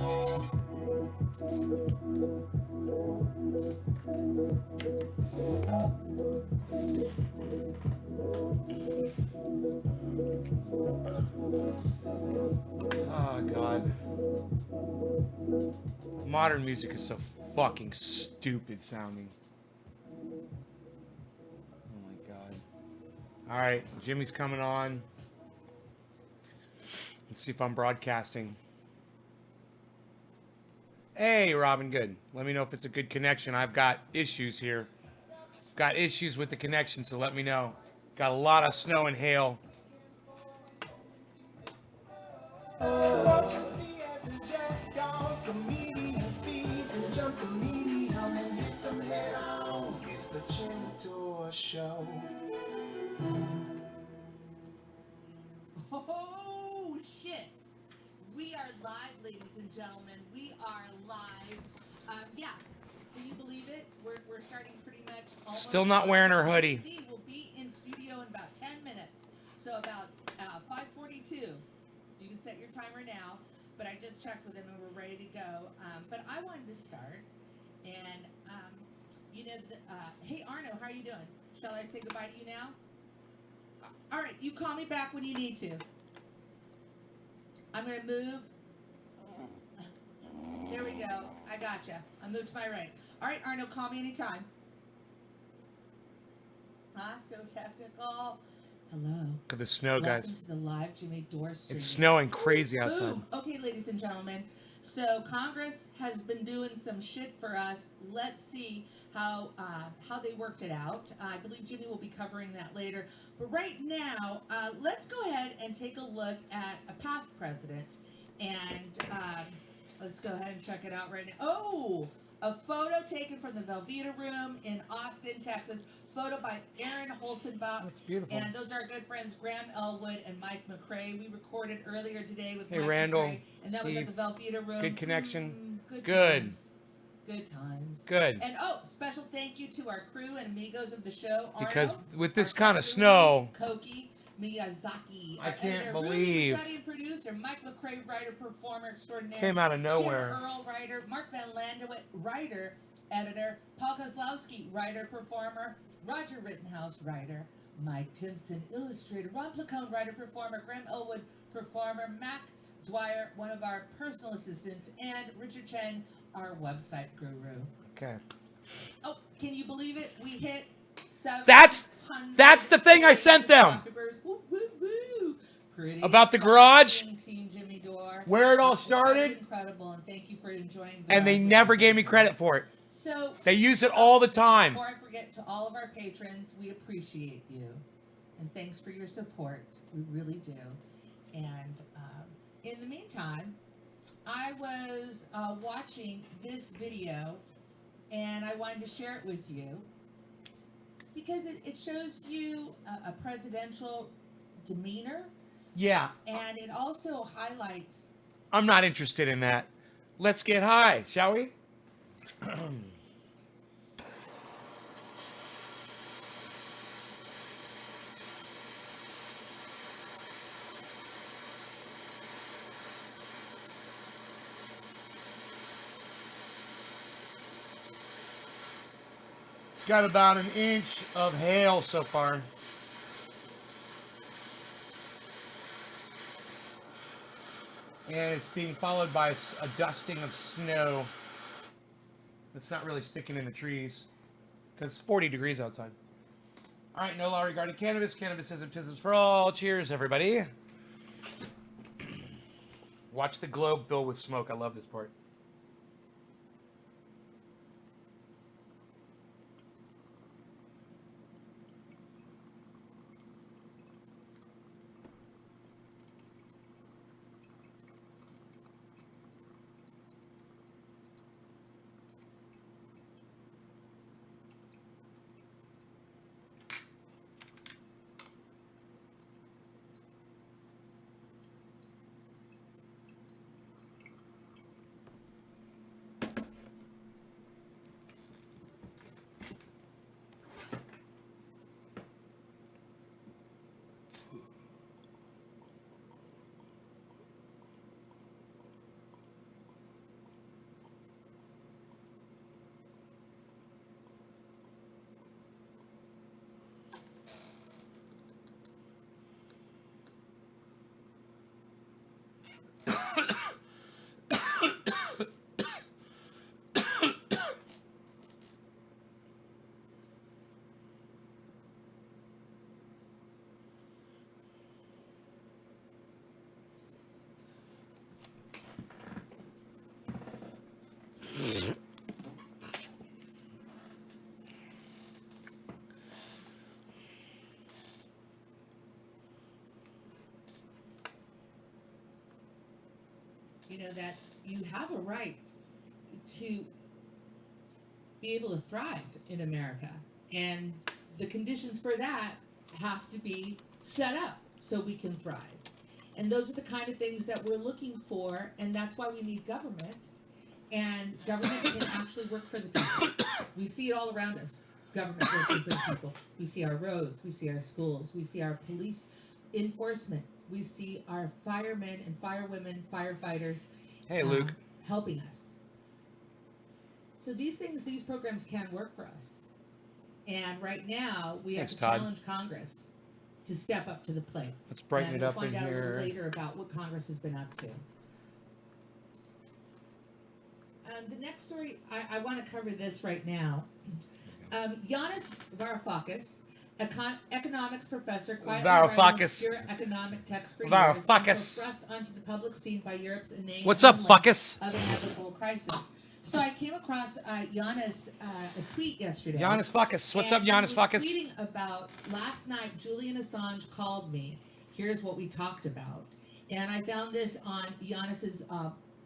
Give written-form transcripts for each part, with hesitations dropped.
Oh, God. Modern music is so fucking stupid sounding. Oh, my God. All right, Jimmy's coming on. Let's see if I'm broadcasting. Hey, Robin, good. Let me know if it's a good connection. I've got issues here. Got issues with the connection, so let me know. Got a lot of snow and hail. It's the Jimmy Dore Show. Oh, shit. We are live, ladies and gentlemen. We are live. Yeah. Can you believe it? We're starting pretty much almost. Still not wearing her hoodie. We'll be in studio in about 10 minutes. So about 5:42. You can set your timer now. But I just checked with him and we're ready to go. But I wanted to start. And, hey, Arno, how are you doing? Shall I say goodbye to you now? All right, you call me back when you need to. I'm going to move. There we go. I gotcha. I moved to my right. All right, Arno, call me anytime. Huh? So technical. Hello. Look at the snow, guys. Welcome to the live Jimmy Dore stream. It's snowing crazy outside. Boom. Okay, ladies and gentlemen. So Congress has been doing some shit for us. Let's see how they worked it out. I believe Jimmy will be covering that later. But right now, let's go ahead and take a look at a past president. And let's go ahead and check it out right now. Oh, a photo taken from the Velveeta Room in Austin, Texas. Photo by Aaron Holzenbach. That's beautiful. And those are our good friends Graham Elwood and Mike McCrae. We recorded earlier today with Hey, Mike Randall, McCrae, and that Steve. was at the Velveeta Room. Good connection. Good Good. times. Good times. Good. And special thank you to our crew and amigos of the show. Because Arno, with this our kind of Sakura, snow, Koki, Miyazaki. I our can't editor, believe- Ruby, and producer, Mike McCrae, writer, performer extraordinaire. came out of nowhere. Jim Earl, writer, Mark Van Landewit, writer, editor, Paul Kozlowski, writer, performer, Roger Rittenhouse, writer, Mike Timpson, illustrator, Ron Placone, writer, performer, Graham Elwood, performer, Mac Dwyer, one of our personal assistants, and Richard Cheng, our website guru. Okay. Oh, can you believe it? We hit 700. That's the thing I sent them. Woo, woo, woo. Pretty About the garage? Team Jimmy Dore. Where it all It's started. incredible, and thank you for enjoying the And they ride with never us. gave me credit for it. So They use it all the time. before I forget, to all of our patrons, we appreciate you, and thanks for your support. We really do. And in the meantime, I was watching this video, and I wanted to share it with you because it shows you a presidential demeanor, Yeah. and it also highlights. I'm not interested in that. Let's get high, shall we? Got about an inch of hail so far. And it's being followed by a dusting of snow. It's not really sticking in the trees because it's 40 degrees outside. All right, no law regarding cannabis. Cannabism for all. Cheers, everybody. Watch the globe fill with smoke. I love this part. that you have a right to be able to thrive in America. And the conditions for that have to be set up so we can thrive. And those are the kind of things that we're looking for, and that's why we need government. And government can actually work for the people. We see it all around us. Government working for the people. We see our roads, we see our schools, we see our police enforcement, we see our firemen and firewomen, firefighters. Hey, Luke. Helping us. So these programs can work for us. And right now, we have Thanks, to Todd. challenge Congress to step up to the plate. Let's brighten and it up we'll in find out a here. little later about what Congress has been up to. The next story, I want to cover this right now. Yanis Varoufakis, economics professor, quietly writing obscure economic text for years, was thrust onto the public scene by Europe's inane What's up, fuckus? Of inevitable crisis. So I came across Yanis a tweet yesterday. Yanis Varoufakis. What's up, Yanis Varoufakis? Tweeting about last night. Julian Assange called me. Here's what we talked about, and I found this on Yanis's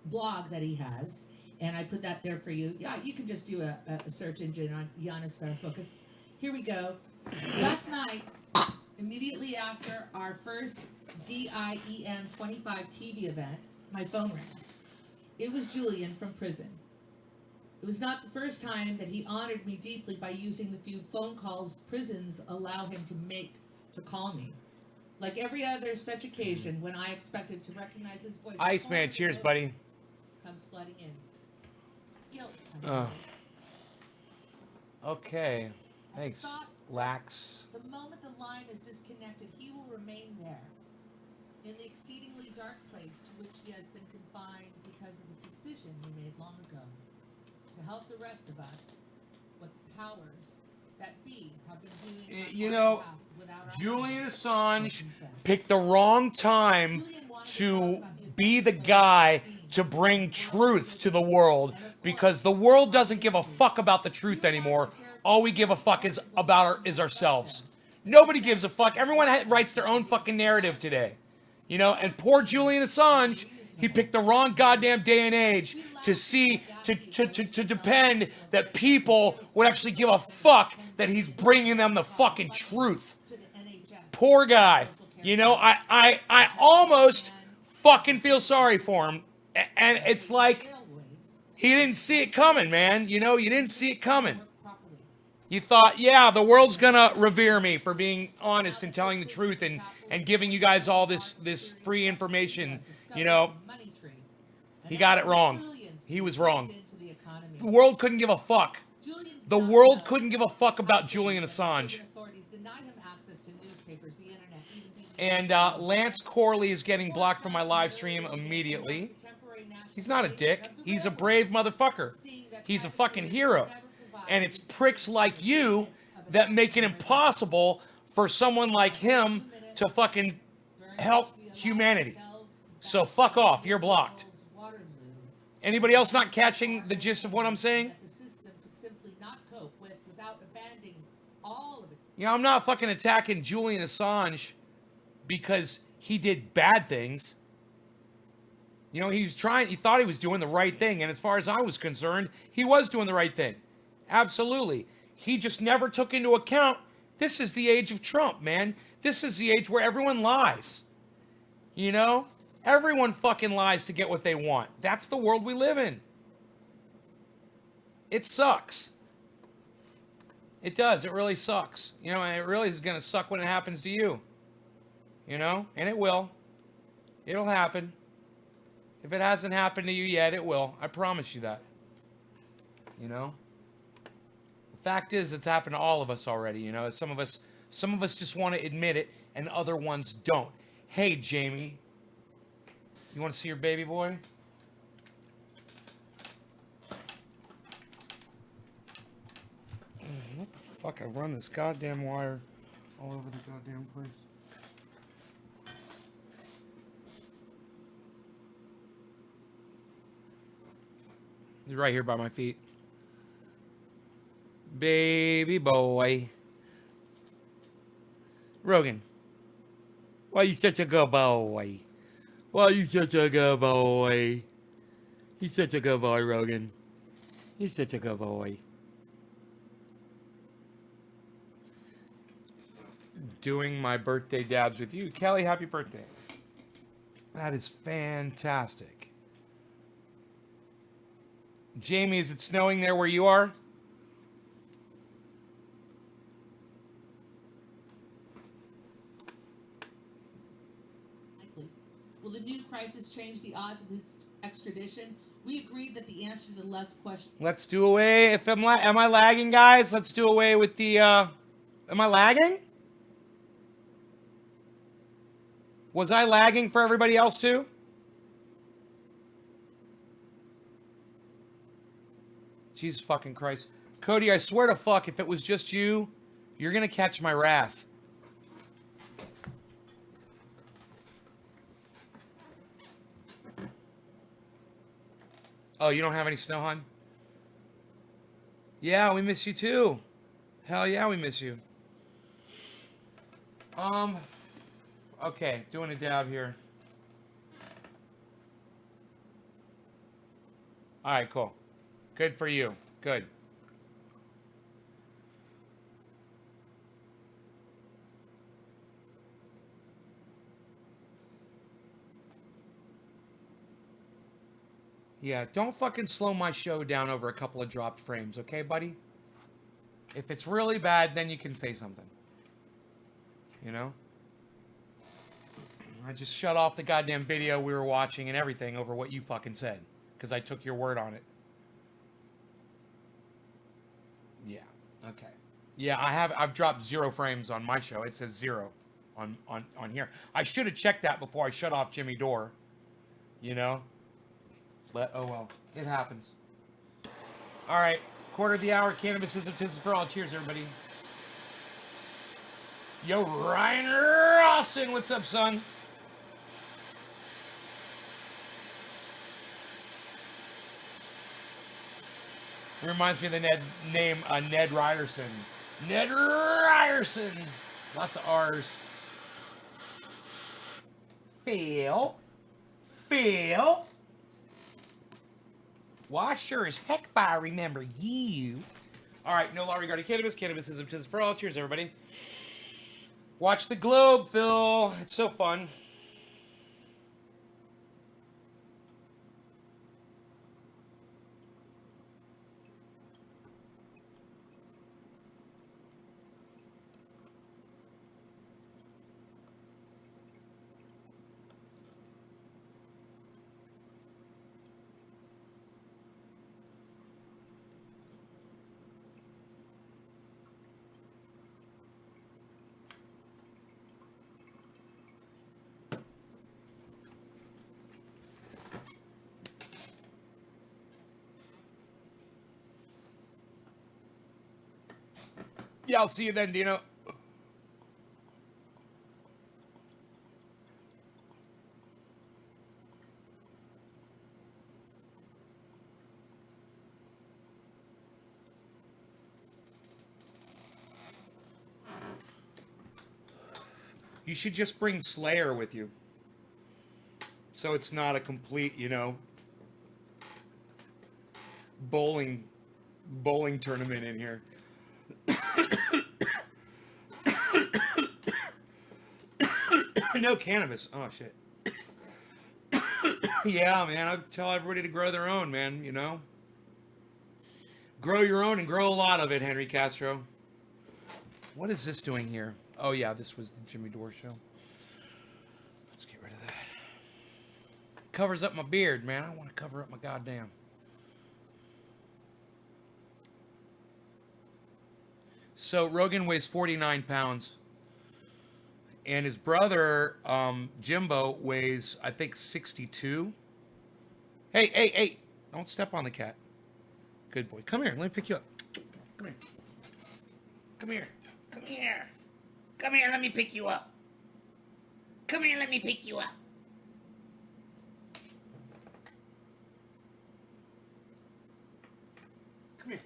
blog that he has. And I put that there for you. Yeah, you can just do a search engine on Yanis Varoufakis. Here we go. Last night, immediately after our first DIEM 25 TV event, my phone rang. It was Julian from prison. It was not the first time that he honored me deeply by using the few phone calls prisons allow him to make to call me. Like every other such occasion, when I expected to recognize his voice, Iceman, cheers, buddy. Comes flooding in. Okay. Thanks, Lax. The moment the line is disconnected, he will remain there, in the exceedingly dark place to which he has been confined because of a decision he made long ago, to help the rest of us, what the powers that be have been doing. You know, Julian Assange picked the wrong time to be the guy to bring truth to the world, because the world doesn't give a fuck about the truth anymore. All we give a fuck is ourselves. Nobody gives a fuck. Everyone writes their own fucking narrative today. You know, and poor Julian Assange, he picked the wrong goddamn day and age to depend that people would actually give a fuck that he's bringing them the fucking truth. Poor guy. You know, I almost fucking feel sorry for him. And it's like, he didn't see it coming, man. You know, you didn't see it coming. You thought, yeah, the world's gonna revere me for being honest and telling the truth and giving you guys all this free information. You know, he got it wrong. He was wrong. The world couldn't give a fuck. The world couldn't give a fuck about Julian Assange. And Lance Corley is getting blocked from my live stream immediately. He's not a dick. He's a brave motherfucker. He's a fucking hero. And it's pricks like you that make it impossible for someone like him to fucking help humanity. So fuck off. You're blocked. Anybody else not catching the gist of what I'm saying? Yeah, I'm not fucking attacking Julian Assange because he did bad things. You know, he thought he was doing the right thing. And as far as I was concerned, he was doing the right thing. Absolutely. He just never took into account, this is the age of Trump, man. This is the age where everyone lies. You know? Everyone fucking lies to get what they want. That's the world we live in. It sucks. It does. It really sucks. You know, and it really is going to suck when it happens to you. You know? And it will. It'll happen. If it hasn't happened to you yet, it will. I promise you that. You know? The fact is, it's happened to all of us already, you know? Some of us just want to admit it, and other ones don't. Hey, Jamie. You want to see your baby boy? What the fuck? I run this goddamn wire all over the goddamn place. He's right here by my feet. Baby boy. Rogan. Why you such a good boy? Why you such a good boy? He's such a good boy, Rogan. He's such a good boy. Doing my birthday dabs with you. Kelly, happy birthday. That is fantastic. Jamie, is it snowing there where you are? Likely. Will the new crisis change the odds of his extradition? We agreed that the answer to the less question. Let's do away. If am I lagging, guys? Let's do away with the. Am I lagging? Was I lagging for everybody else too? Jesus fucking Christ. Cody, I swear to fuck, if it was just you, you're gonna catch my wrath. Oh, you don't have any snow, hon? Yeah, we miss you too. Hell yeah, we miss you. Okay, doing a dab here. All right, cool. Good for you. Good. Yeah, don't fucking slow my show down over a couple of dropped frames, okay, buddy? If it's really bad, then you can say something. You know? I just shut off the goddamn video we were watching and everything over what you fucking said. Because I took your word on it. Yeah, okay. Yeah, I've dropped 0 frames on my show. It says 0 on here. I should have checked that before I shut off Jimmy Dore. You know? But, oh well. It happens. Alright. Quarter of the hour. Cannabis is for all. Cheers, everybody. Yo, Ryan Rawson. What's up, son? It reminds me of the name Ned Ryerson. Ned Ryerson. Lots of R's. Phil. Well, I sure as heck if I remember you. All right, no law regarding cannabis. Cannabis is for all. Cheers, everybody. Watch the globe, Phil. It's so fun. Yeah, I'll see you then, Dino. You should just bring Slayer with you. So it's not a complete, you know, bowling tournament in here. No cannabis. Oh, shit. Yeah, man. I tell everybody to grow their own, man, you know? Grow your own and grow a lot of it, Henry Castro. What is this doing here? Oh, yeah, this was the Jimmy Dore show. Let's get rid of that. Covers up my beard, man. I want to cover up my goddamn. So, Rogan weighs 49 pounds. And his brother, Jimbo, weighs, I think, 62. Hey. Don't step on the cat. Good boy. Come here. Let me pick you up. Come here. Come here. Come here. Let me pick you up. Come here. Let me pick you up. Come here.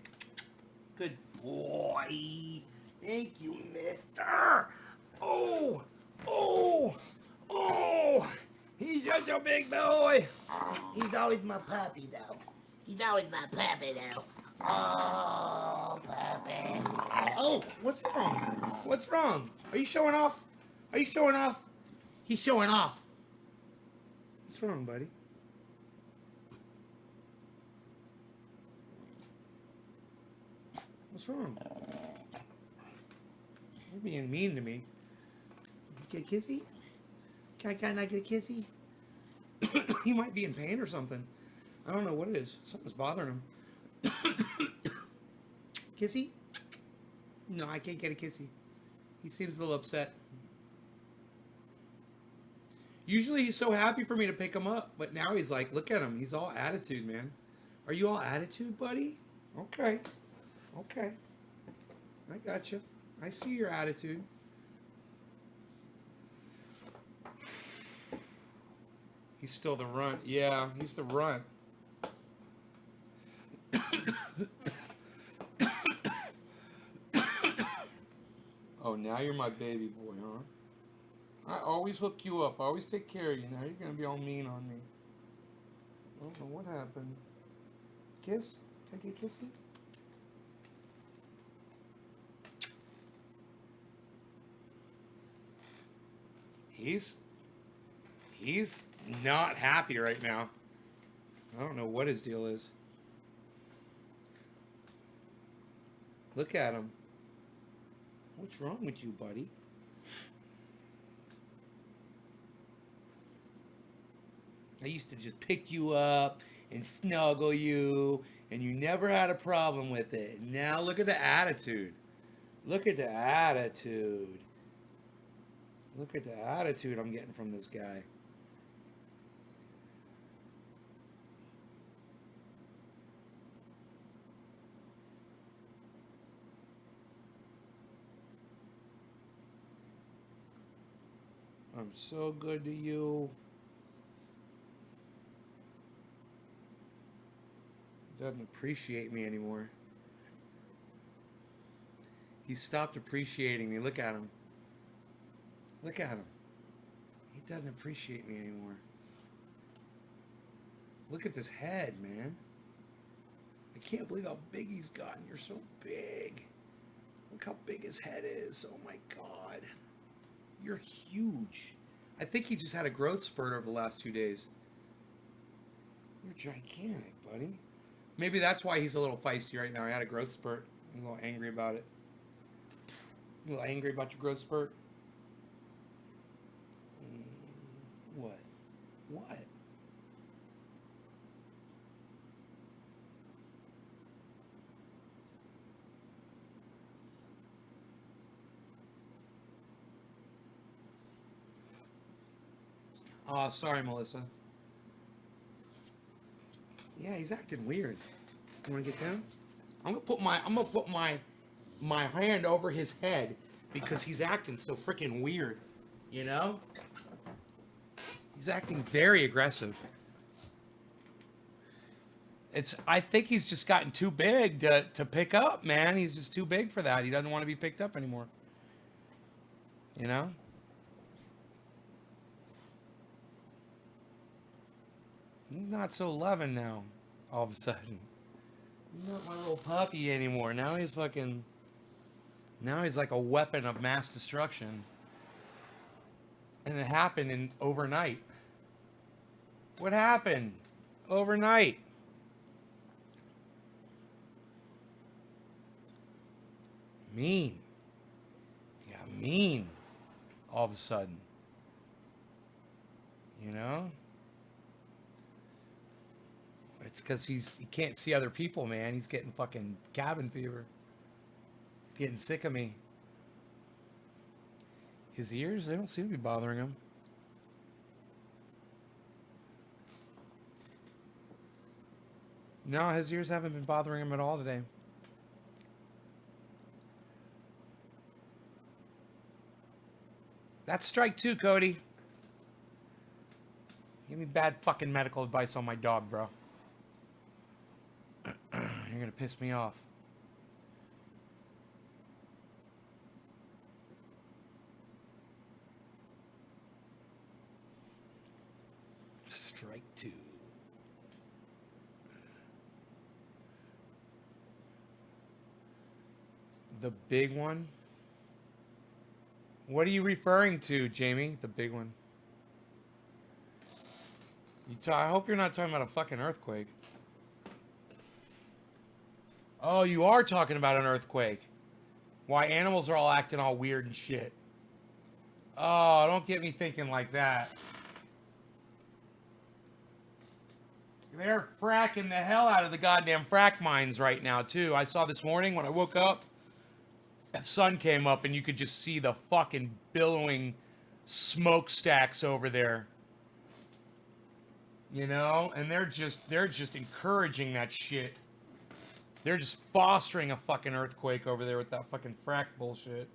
Good boy. Thank you, mister. Oh, he's such a big boy. He's always my puppy, though. He's always my puppy, though. Oh, puppy. Oh, what's wrong? What's wrong? Are you showing off? Are you showing off? He's showing off. What's wrong, buddy? What's wrong? You're being mean to me. Get a kissy? Can I not get a kissy? He might be in pain or something. I don't know what it is. Something's bothering him. Kissy? No, I can't get a kissy. He seems a little upset. Usually he's so happy for me to pick him up, but now he's like, look at him. He's all attitude, man. Are you all attitude, buddy? Okay. Okay. I got you. I see your attitude. He's still the runt. Yeah, he's the runt. Oh, now you're my baby boy, huh? I always hook you up. I always take care of you. Now you're going to be all mean on me. I don't know what happened. Kiss? Can I get a kissy? He's not happy right now. I don't know what his deal is. Look at him. What's wrong with you, buddy? I used to just pick you up and snuggle you, and you never had a problem with it. Now look at the attitude. Look at the attitude. Look at the attitude I'm getting from this guy. I'm so good to you. Doesn't appreciate me anymore. He stopped appreciating me. Look at him. Look at him. He doesn't appreciate me anymore. Look at this head, man. I can't believe how big he's gotten. You're so big. Look how big his head is. Oh my God. You're huge. I think he just had a growth spurt over the last 2 days. You're gigantic, buddy. Maybe that's why he's a little feisty right now. He had a growth spurt. He's a little angry about it. You a little angry about your growth spurt? What? What? Oh, sorry, Melissa. Yeah, he's acting weird. You want to get down? I'm gonna put my hand over his head because he's acting so freaking weird. You know? He's acting very aggressive. I think he's just gotten too big to pick up, man. He's just too big for that. He doesn't want to be picked up anymore. You know? He's not so loving now, all of a sudden. He's not my little puppy anymore. Now he's like a weapon of mass destruction. And it happened overnight. What happened? Overnight. Mean. Yeah, mean. All of a sudden. You know? It's because he can't see other people, man. He's getting fucking cabin fever. Getting sick of me. His ears, they don't seem to be bothering him. No, his ears haven't been bothering him at all today. That's strike two, Cody. Give me bad fucking medical advice on my dog, bro. You're gonna piss me off. Strike two. The big one? What are you referring to, Jamie? The big one. I hope you're not talking about a fucking earthquake. Oh, you are talking about an earthquake. Why animals are all acting all weird and shit. Oh, don't get me thinking like that. They're fracking the hell out of the goddamn frack mines right now, too. I saw this morning when I woke up, the sun came up and you could just see the fucking billowing smokestacks over there. You know? And they're just encouraging that shit. They're just fostering a fucking earthquake over there with that fucking frack bullshit.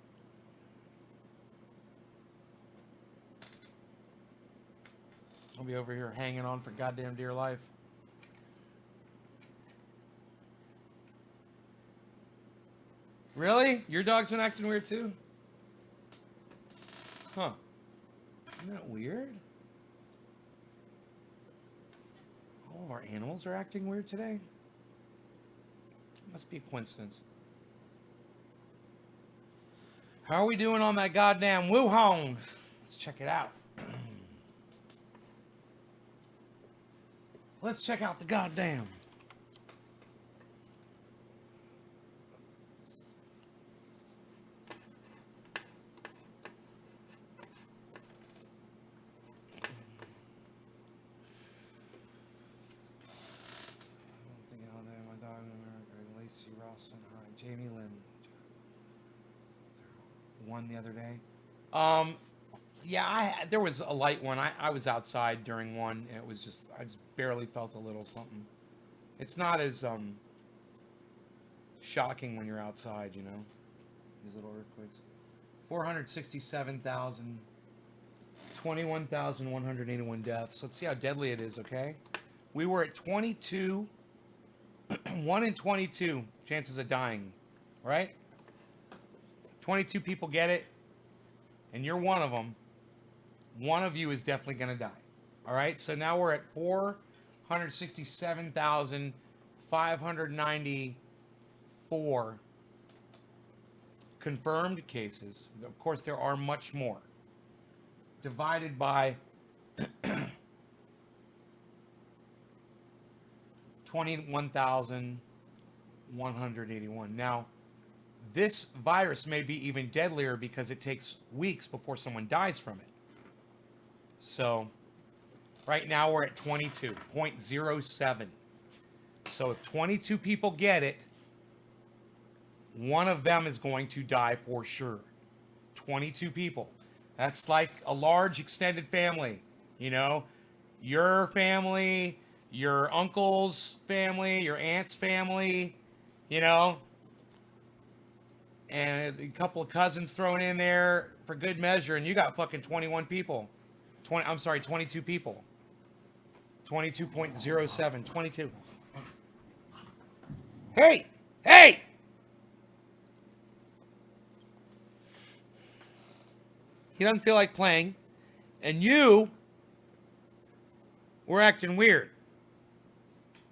I'll be over here hanging on for goddamn dear life. Really? Your dog's been acting weird too? Huh. Isn't that weird? All of our animals are acting weird today? Must be a coincidence. How are we doing on that goddamn Wuhan? Let's check it out. Let's check out the goddamn. Jamie Lynn won the other day. Yeah, there was a light one. I was outside during one. And it was just, I just barely felt a little something. It's not as shocking when you're outside, you know. These little earthquakes. 467,000, 21,181 deaths. Let's see how deadly it is. Okay, we were at 22. 1 in 22 chances of dying, right? 22 people get it, and you're one of them. One of you is definitely going to die. All right, so now we're at 467,594 confirmed cases. Of course, there are much more. Divided by 21,181. Now, this virus may be even deadlier because it takes weeks before someone dies from it. So, right now we're at 22.07. So, if 22 people get it, one of them is going to die for sure. 22 people. That's like a large extended family. You know, your family, your uncle's family, your aunt's family, you know, and a couple of cousins thrown in there for good measure, and you got fucking 21 people. 22 people. 22.07, 22. Hey! Hey! He doesn't feel like playing, and you were acting weird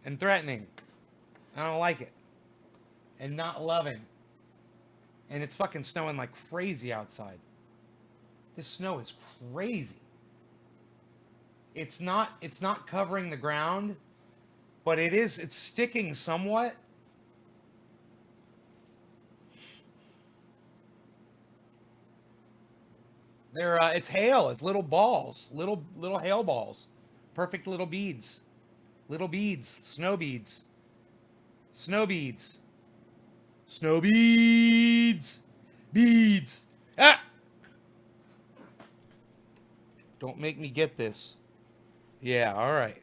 and threatening. I don't like it. And not loving. And it's fucking snowing like crazy outside. This snow is crazy. It's not covering the ground, but it's sticking somewhat. It's hail. It's little balls, little hail balls, perfect little beads, snow beads, beads. Ah! Don't make me get this. Yeah, all right.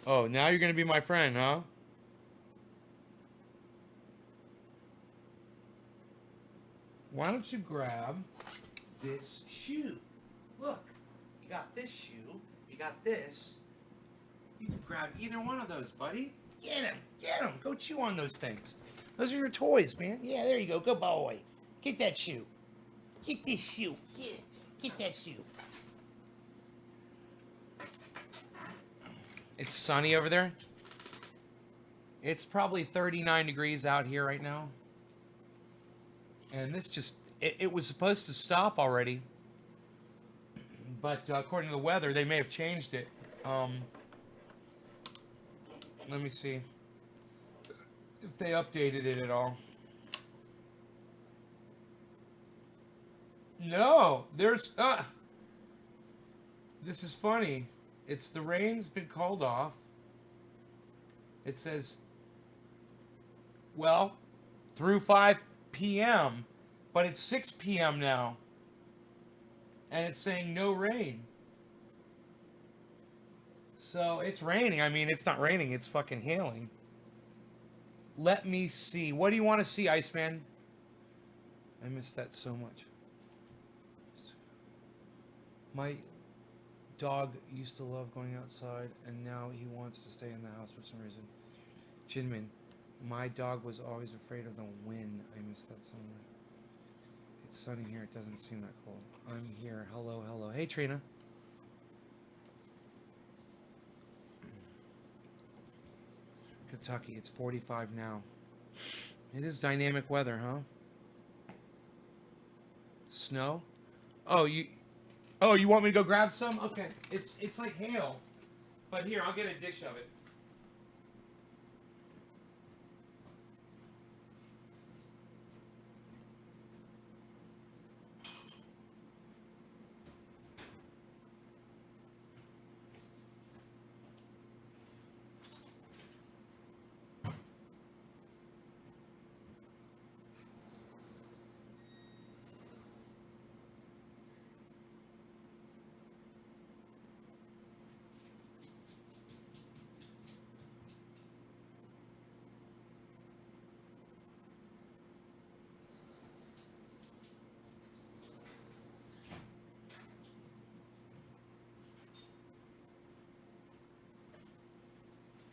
Oh, now you're gonna be my friend, huh? Why don't you grab this shoe? Look, you got this shoe, you got this. You can grab either one of those, buddy. Get him. Go chew on those things. Those are your toys, man. Yeah, there you go. Good boy. Get that shoe. Get this shoe. Yeah, get that shoe. It's sunny over there. It's probably 39 degrees out here right now. And this just, it was supposed to stop already. But according to the weather, they may have changed it. Let me see if they updated it at all. No, there's, this is funny. It's the rain's been called off. It says, well, through 5 p.m., but it's 6 p.m. now. And it's saying no rain. So it's raining. I mean, it's not raining, it's fucking hailing. Let me see. What do you want to see, Iceman? I miss that so much. My dog used to love going outside, and now he wants to stay in the house for some reason. Jinmin, my dog was always afraid of the wind. I miss that so much. It's sunny here. It doesn't seem that cold. I'm here. Hello, hello. Hey, Trina. Kentucky. It's 45 now. It is dynamic weather, huh? Snow? Oh, you want me to go grab some? Okay. It's like hail. But here, I'll get a dish of it.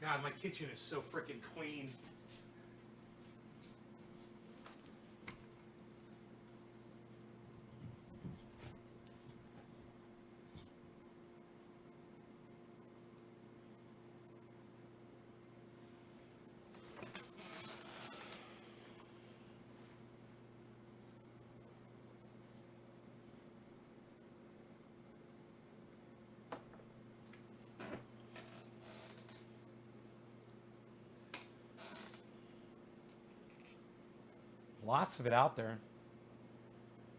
God, my kitchen is so freaking clean. Lots of it out there.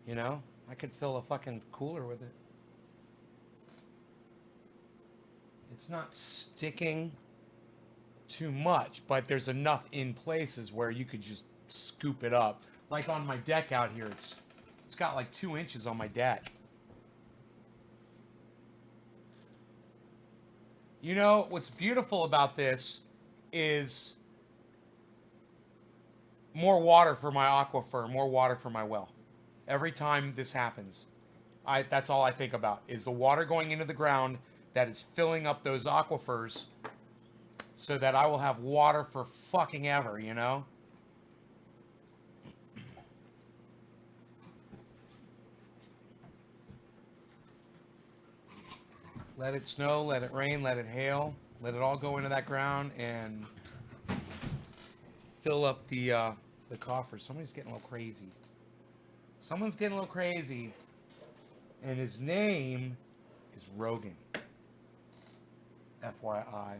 You know? I could fill a fucking cooler with it. It's not sticking too much, but there's enough in places where you could just scoop it up. Like on my deck out here, it's got like 2 inches on my deck. You know, what's beautiful about this is more water for my aquifer, more water for my well. Every time this happens, that's all I think about, is the water going into the ground that is filling up those aquifers so that I will have water for fucking ever, you know? Let it snow, let it rain, let it hail, let it all go into that ground and fill up the coffers. Somebody's getting a little crazy. Someone's getting a little crazy. And his name is Rogan. FYI.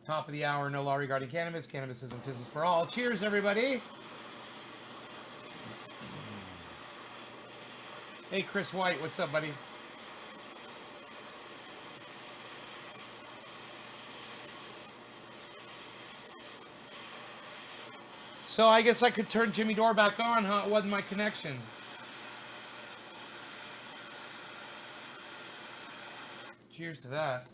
Top of the hour, no law regarding cannabis. Cannabis isn't business for all. Cheers, everybody. Hey, Chris White. What's up, buddy? So I guess I could turn Jimmy Dore back on, huh? It wasn't my connection. Cheers to that.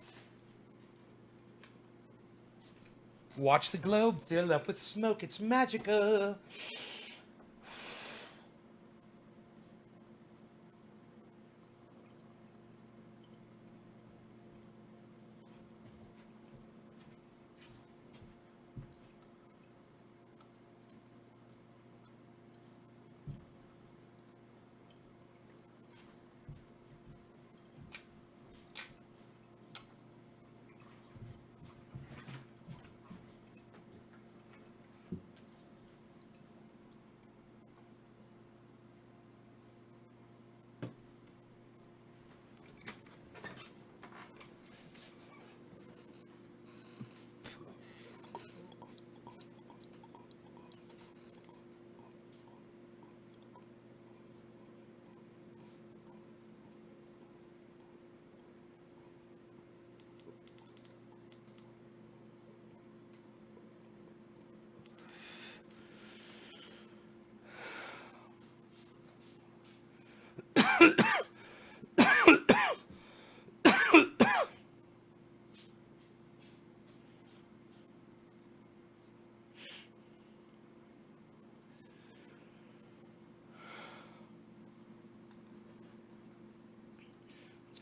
Watch the globe fill up with smoke. It's magical.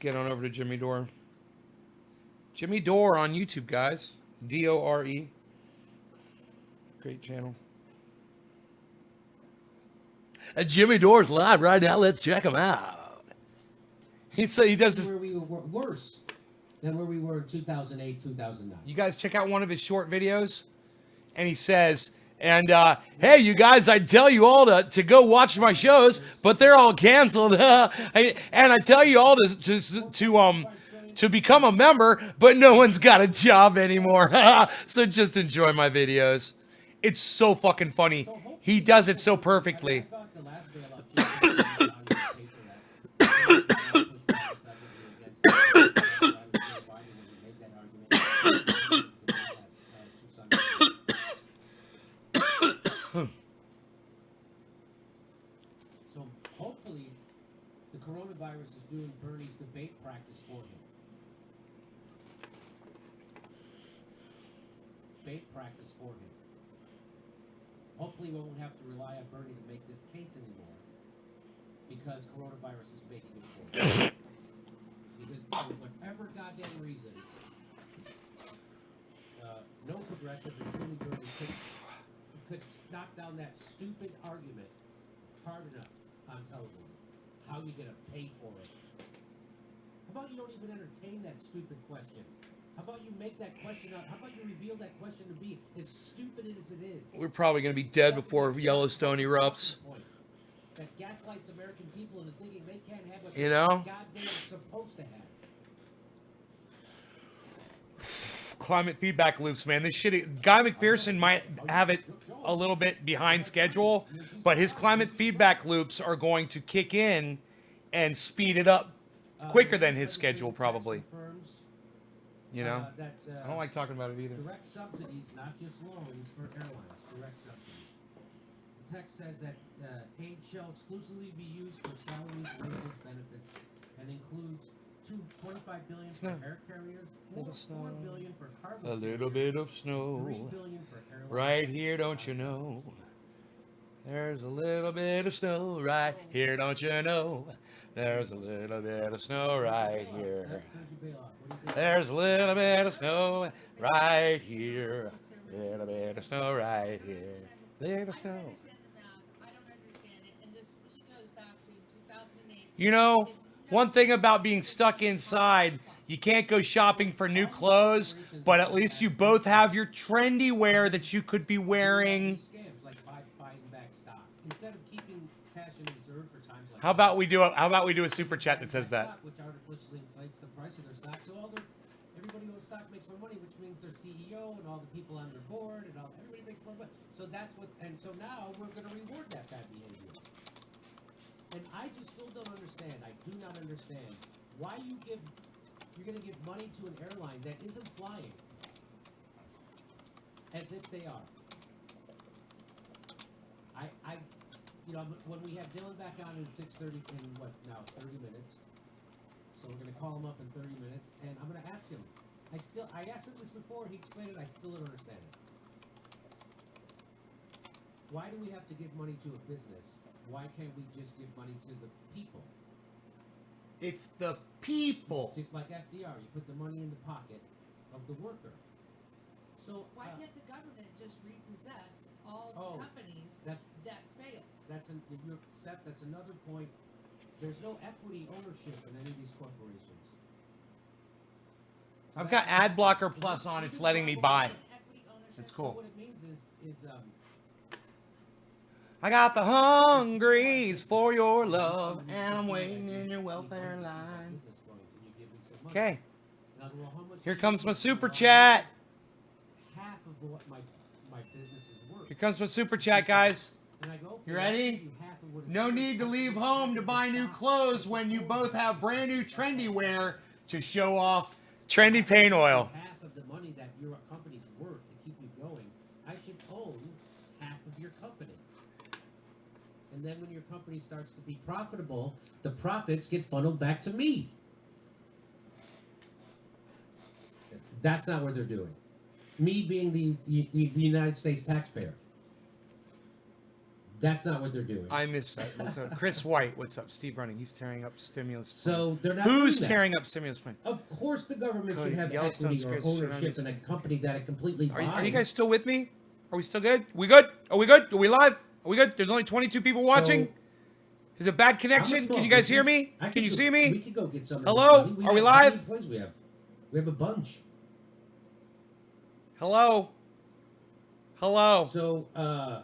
get on over to Jimmy Dore. Jimmy Dore on YouTube, guys. Dore. Great channel. Jimmy Dore's live right now. Let's check him out. He does this. Where we were worse than where we were in 2008, 2009. You guys check out one of his short videos, and he says, and hey, you guys, I tell you all to go watch my shows, but they're all canceled. And I tell you all to become a member, but no one's got a job anymore. So just enjoy my videos. It's so fucking funny. He does it so perfectly. So hopefully the coronavirus is doing Bernie's debate practice for him. Debate practice for him. Hopefully we won't have to rely on Bernie to make this case anymore because coronavirus is making it for him. Because for whatever goddamn reason, no progressive, including Bernie, could knock down that stupid argument hard enough on television. How are you going to pay for it? How about you don't even entertain that stupid question? How about you make that question out? How about you reveal that question to be as stupid as it is? We're probably going to be dead before Yellowstone erupts. That gaslights American people into thinking they can't have what You they're know? goddamn supposed to have. Climate feedback loops, man. This shit, Guy McPherson might have it a little bit behind schedule, but his climate feedback loops are going to kick in and speed it up quicker than his schedule, probably. You know? I don't like talking about it either. Direct subsidies, not just loans for airlines. Direct subsidies. The text says that aid shall exclusively be used for salaries, wages, benefits, and includes $25 billion for air carriers, $4 billion for cargo. A little bit of snow. $3 billion for airlines. Right here, don't you know? There's a little bit of snow right here, don't you know? There's a little bit of snow right here. There's a little bit of snow right here. Little bit of snow right here. Little snow. I don't understand it, and this really goes back to 2008. You know, one thing about being stuck inside, you can't go shopping for new clothes, but at least you both have your trendy wear that you could be wearing. Scams like buying back stock instead of keeping cash in reserve for times like How about we do a super chat that says that? Which artificially inflates the price of their stock. So everybody who owns stock makes more money, which means their CEO and all the people on their board and everybody makes more money. So that's what, and so now we're going to reward that bad behavior. And I just still don't understand. I do not understand why you're going to give money to an airline that isn't flying as if they are. When we have Dylan back on at 6:30 in 30 minutes. So we're going to call him up in 30 minutes, and I'm going to ask him. I asked him this before. He explained it. I still don't understand it. Why do we have to give money to a business? Why can't we just give money to the people? It's the people. Just like FDR, you put the money in the pocket of the worker. So Why can't the government just repossess all the companies that failed? That's another point. There's no equity ownership in any of these corporations. So I've got Ad Blocker Plus on. It's letting me buy. That's cool. So what it means is I got the hungries for your love, and I'm waiting in your welfare line. Okay. Here comes my super chat. Half of what my business is worth. Here comes my super chat, guys. And I go, okay, You ready? No need to leave home to buy new clothes when you both have brand new trendy wear to show off trendy paint oil. Half of the money that your company's worth to keep you going, I should own half of your company. And then when your company starts to be profitable, the profits get funneled back to me. That's not what they're doing. Me being the United States taxpayer. That's not what they're doing. I missed that. What's up? Chris White, what's up? Steve Running, he's tearing up stimulus. So they're not. Who's doing that. tearing up stimulus plan? Of course, the government Cody, should have Yellowstone equity or scares ownership in a company that it completely buys. Are you guys still with me? Are we still good? We good? Are we good? Are we live? Are we good? There's only 22 people watching. Is it bad connection? Can you guys hear me? Can you see me? We could go get some. Hello? Are we live? How many points we have? We have a bunch. Hello? Hello? So,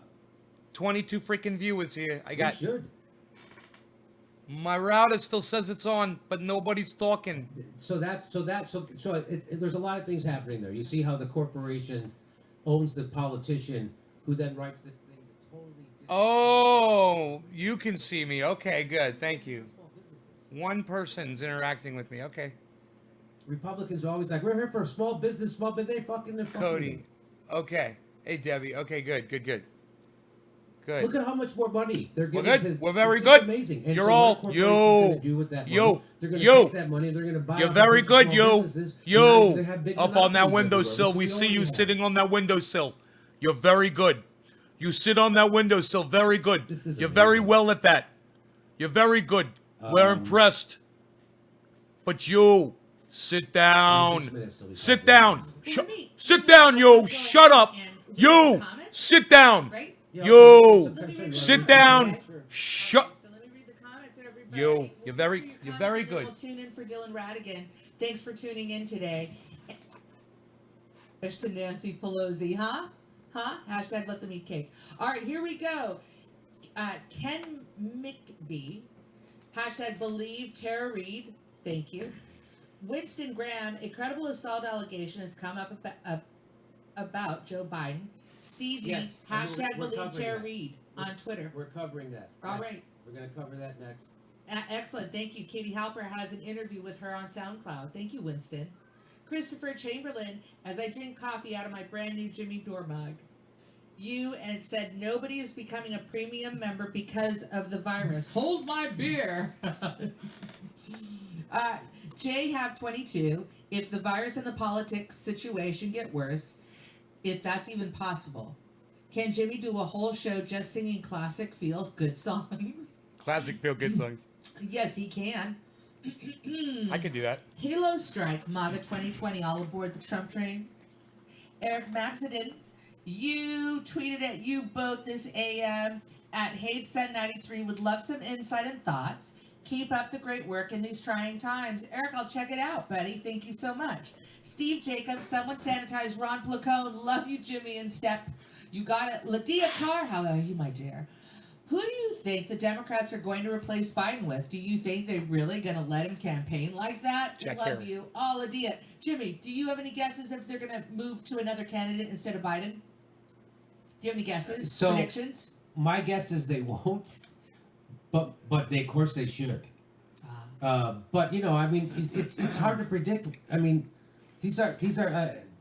22 freaking viewers here. I we got... should. My router still says it's on, but nobody's talking. So there's a lot of things happening there. You see how the corporation owns the politician, who then writes this thing that totally. Oh, you can see me. Okay, good. Thank you. Small businesses. One person's interacting with me. Okay. Republicans are always like, we're here for a small business, they're fucking. Cody. Okay. Hey, Debbie. Okay, good. Good. Look at how much more money they're We're giving. good. We're very it's good. Amazing. And You're so all- what a corporation's gonna do with that money? They're going to take that money. They're going to buy. You're up a very bunch of good, small you. businesses. You. They have big Up on that monopolies windowsill. everywhere, We which see you already have. sitting on that windowsill. You're very good. You sit on that windowsill. Very good. This is You're very amazing. well at that. You're very good. We're impressed. But you, sit down. 6 minutes till we Sit talk. down. Let me- Sit down, you. Go Shut up. and read You. the comments, Sit down. Right? Yeah, You. okay, Let me read Sit the down. comments, okay? Shut. Alright, so let me read the comments, everybody. You. We'll You're go very- through your you're comments very and then good. We'll tune in for Dylan Radigan. Thanks for tuning in today. To Nancy Pelosi, huh? Hashtag let them eat cake. All right, here we go. Ken McBee. Hashtag believe Tara Reid. Thank you. Winston Graham. A credible assault allegation has come up about Joe Biden. CV. Yes, Hashtag we're believe covering Tara that. Reid on Twitter. We're covering that. All Next. right. We're going to cover that next. Excellent. Thank you. Katie Halper has an interview with her on SoundCloud. Thank you, Winston. Christopher Chamberlain, as I drink coffee out of my brand new Jimmy Dore mug. You and said nobody is becoming a premium member because of the virus. Hold my beer. Jay have 22. If the virus and the politics situation get worse, if that's even possible, can Jimmy do a whole show just singing classic feel good songs? Classic feel good songs. Yes, he can. I can do that. Halo Strike, MAGA 2020, all aboard the Trump train. Eric Maxiden, you tweeted at you both this AM at HateSet93. Would love some insight and thoughts. Keep up the great work in these trying times. Eric, I'll check it out, buddy. Thank you so much. Steve Jacobs, someone sanitize Ron Placone. Love you, Jimmy and Step. You got it. Lydia Carr, how are you, my dear? Who do you think the Democrats are going to replace Biden with? Do you think they're really going to let him campaign like that? Jack Love Harry. you. Oh, Lydia. Jimmy, do you have any guesses if they're going to move to another candidate instead of Biden? Do you have any guesses? So- Predictions? My guess is they won't, but they, of course they should. But you know, I mean, it's hard to predict. I mean, these are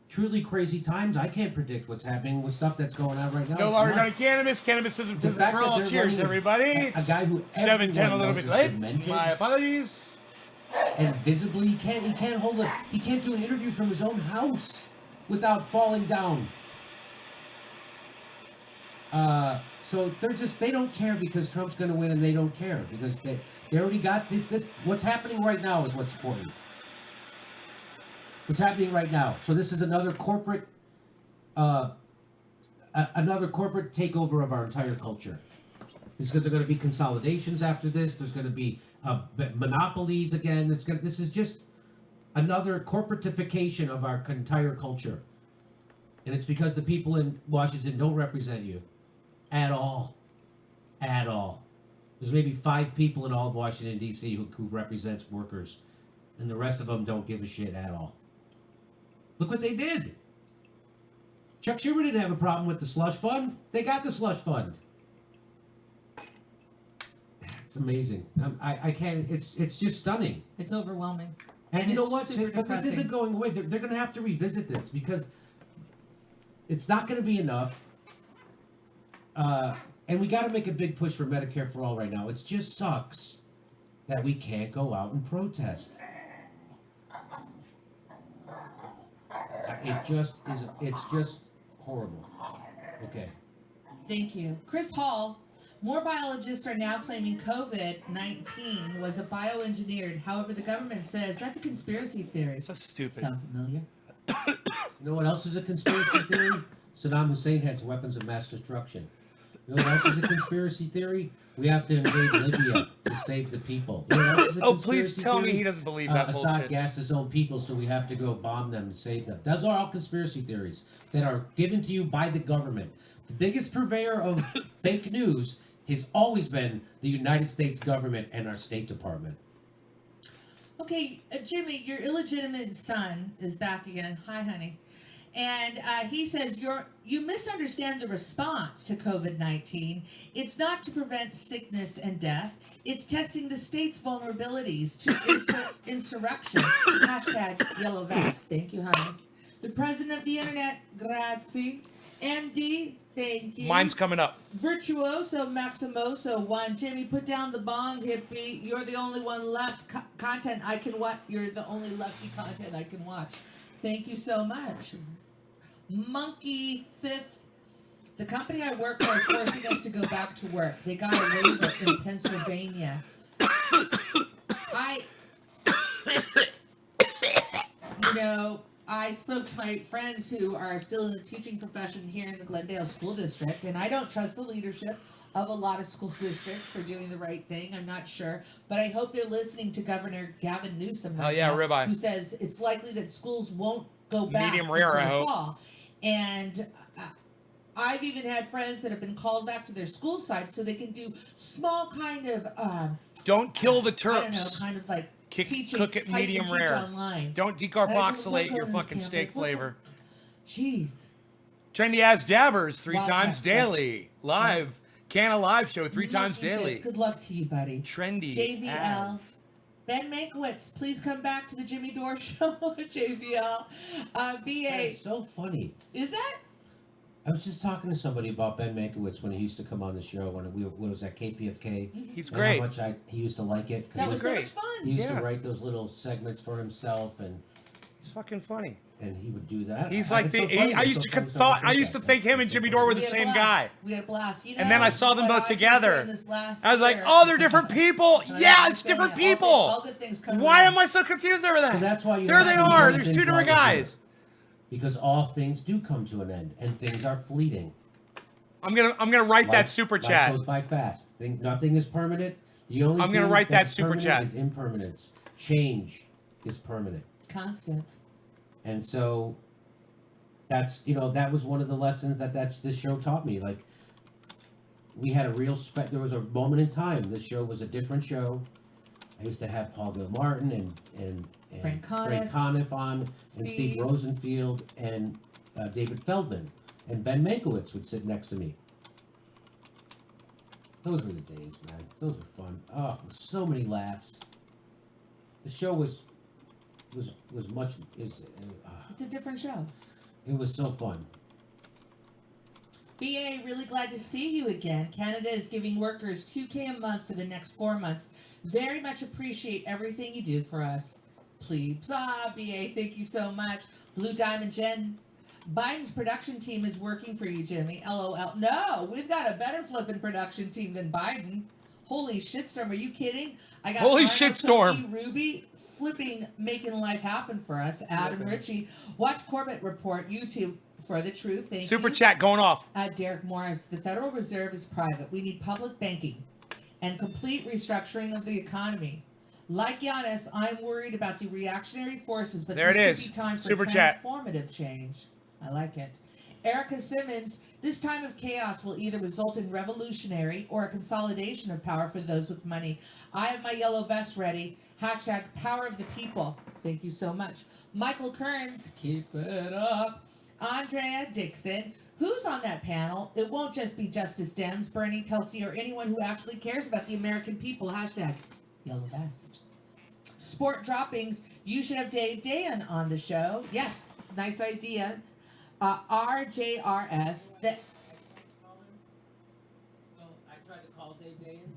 truly crazy times. I can't predict what's happening with stuff that's going on right now. No It's longer not- going to cannabis. Cannabism The is fact for that all. they're Cheers, running everybody. a guy who 7:10, a everyone little knows bit is late. demented. My apologies. And visibly, he can't do an interview from his own house without falling down. So they don't care because Trump's going to win, and they don't care because they already got this. What's happening right now is what's important. What's happening right now? So this is another corporate takeover of our entire culture. There's going to be consolidations after this. There's going to be monopolies again. This is just another corporatification of our entire culture. And it's because the people in Washington don't represent you at all. At all. There's maybe 5 people in all of Washington, D.C. who represents workers. And the rest of them don't give a shit at all. Look what they did. Chuck Schumer didn't have a problem with the slush fund. They got the slush fund. It's amazing. I can't. It's just stunning. It's overwhelming. And you know it's what? super But this depressing. isn't going away. They're going to have to revisit this because it's not going to be enough. And we got to make a big push for Medicare for all right now. It just sucks that we can't go out and protest. It's just horrible. Okay. Thank you. Chris Hall, More biologists are now claiming COVID-19 was a bioengineered. However, the government says that's a conspiracy theory. So stupid. Sound familiar? You know what else is a conspiracy theory? Saddam Hussein has weapons of mass destruction. You know what else is a conspiracy theory? We have to invade Libya to save the people. You know what else is a Oh, please conspiracy tell me theory? he doesn't believe that Assad bullshit. gassed his own people, so we have to go bomb them to save them. Those are all conspiracy theories that are given to you by the government. The biggest purveyor of fake news has always been the United States government and our State Department. Okay, Jimmy, your illegitimate son is back again. Hi, honey. And he says you misunderstand the response to COVID-19. It's not to prevent sickness and death. It's testing the state's vulnerabilities to insurrection. Hashtag yellow vest. Thank you, honey. The president of the internet, grazie. MD, thank you. Mine's coming up. Virtuoso Maximoso one. Jimmy, put down the bong, hippie. You're the only one left. Content I can watch. You're the only lefty content I can watch. Thank you so much. Monkey Fifth. The company I work for is forcing us to go back to work. They got a waiver in Pennsylvania. I spoke to my friends who are still in the teaching profession here in the Glendale School District, and I don't trust the leadership of a lot of school districts for doing the right thing. I'm not sure, but I hope they're listening to Governor Gavin Newsom right now, ribeye. who says it's likely that schools won't go back Medium rare, until I the hope. fall. And I've even had friends that have been called back to their school sites so they can do small kind of Don't kill the I don't know, Terps. kind of like teaching, Cook it how you can medium teach rare. online. Don't And decarboxylate I your do fucking campus. steak flavor. Jeez. Trendy Ass Dabbers 3 Wildcat times daily. Stripes. Live. Canna Live Show 3 times Monkey daily. Fifth. Good luck to you, buddy. Trendy JVL. Ads. Ben Mankiewicz, please come back to the Jimmy Dore Show. JVL. BA. That's so funny. Is that? I was just talking to somebody about Ben Mankiewicz when he used to come on the show when we was at KPFK. He's and great. How much he used to like it. 'Cause That he was great. so much fun. He used Yeah. to write those little segments for himself, and He's fucking funny. he would do that. He's I- like it's the. so funny. I It's used so to funny thought. someone I says used to that. think him and It's so Jimmy funny. Dore were We the had a same blast. guy. We had a blast. You know, And then I saw them what both I keep together. saying this last I was like, year- oh, they're different people. And I Yeah, keep it's saying different it. people. All good things come Why around. am I so confused over that? So that's why you There have they to are. do There's things two different right here. guys. Because all things do come to an end, and things are fleeting. I'm gonna write that super Life chat. goes by fast. Nothing is permanent. The only I'm gonna thing write that is super permanent chat. is impermanence. Change is permanent. Constant. And so that's that was one of the lessons this show taught me. Like, we had a real there was a moment in time. This show was a different show. I used to have Paul Gilmartin and Frank Conniff on, and Steve Rosenfield and David Feldman, and Ben Mankiewicz would sit next to me. Those were the days, man. Those were fun. Oh, so many laughs. The show was much. It's a different show. It was so fun. BA, really glad to see you again. Canada is giving workers $2,000 a month for the next 4 months. Very much appreciate everything you do for us. Plebes. BA, thank you so much. Blue Diamond Jen. Biden's production team is working for you, Jimmy. LOL. No, we've got a better flipping production team than Biden. Holy shitstorm. Are you kidding? I got Holy Arno, shitstorm. Cookie, Ruby flipping, making life happen for us. Adam Ritchie. Watch Corbett Report, YouTube for the truth. Thank you. Super chat going off. Derek Morris, the Federal Reserve is private. We need public banking and complete restructuring of the economy. Like Giannis, I'm worried about the reactionary forces, but There this it could is. be time for Super chat. transformative change. I like it. Erica Simmons, this time of chaos will either result in revolutionary or a consolidation of power for those with money. I have my yellow vest ready. Hashtag power of the people. Thank you so much. Michael Kearns, keep it up. Andrea Dixon, who's on that panel? It won't just be Justice Dems, Bernie, Tulsi, or anyone who actually cares about the American people. Hashtag yellow vest. Sport droppings, you should have Dave Dayan on the show. Yes, nice idea. RJRS. I tried to call Dave Dayan.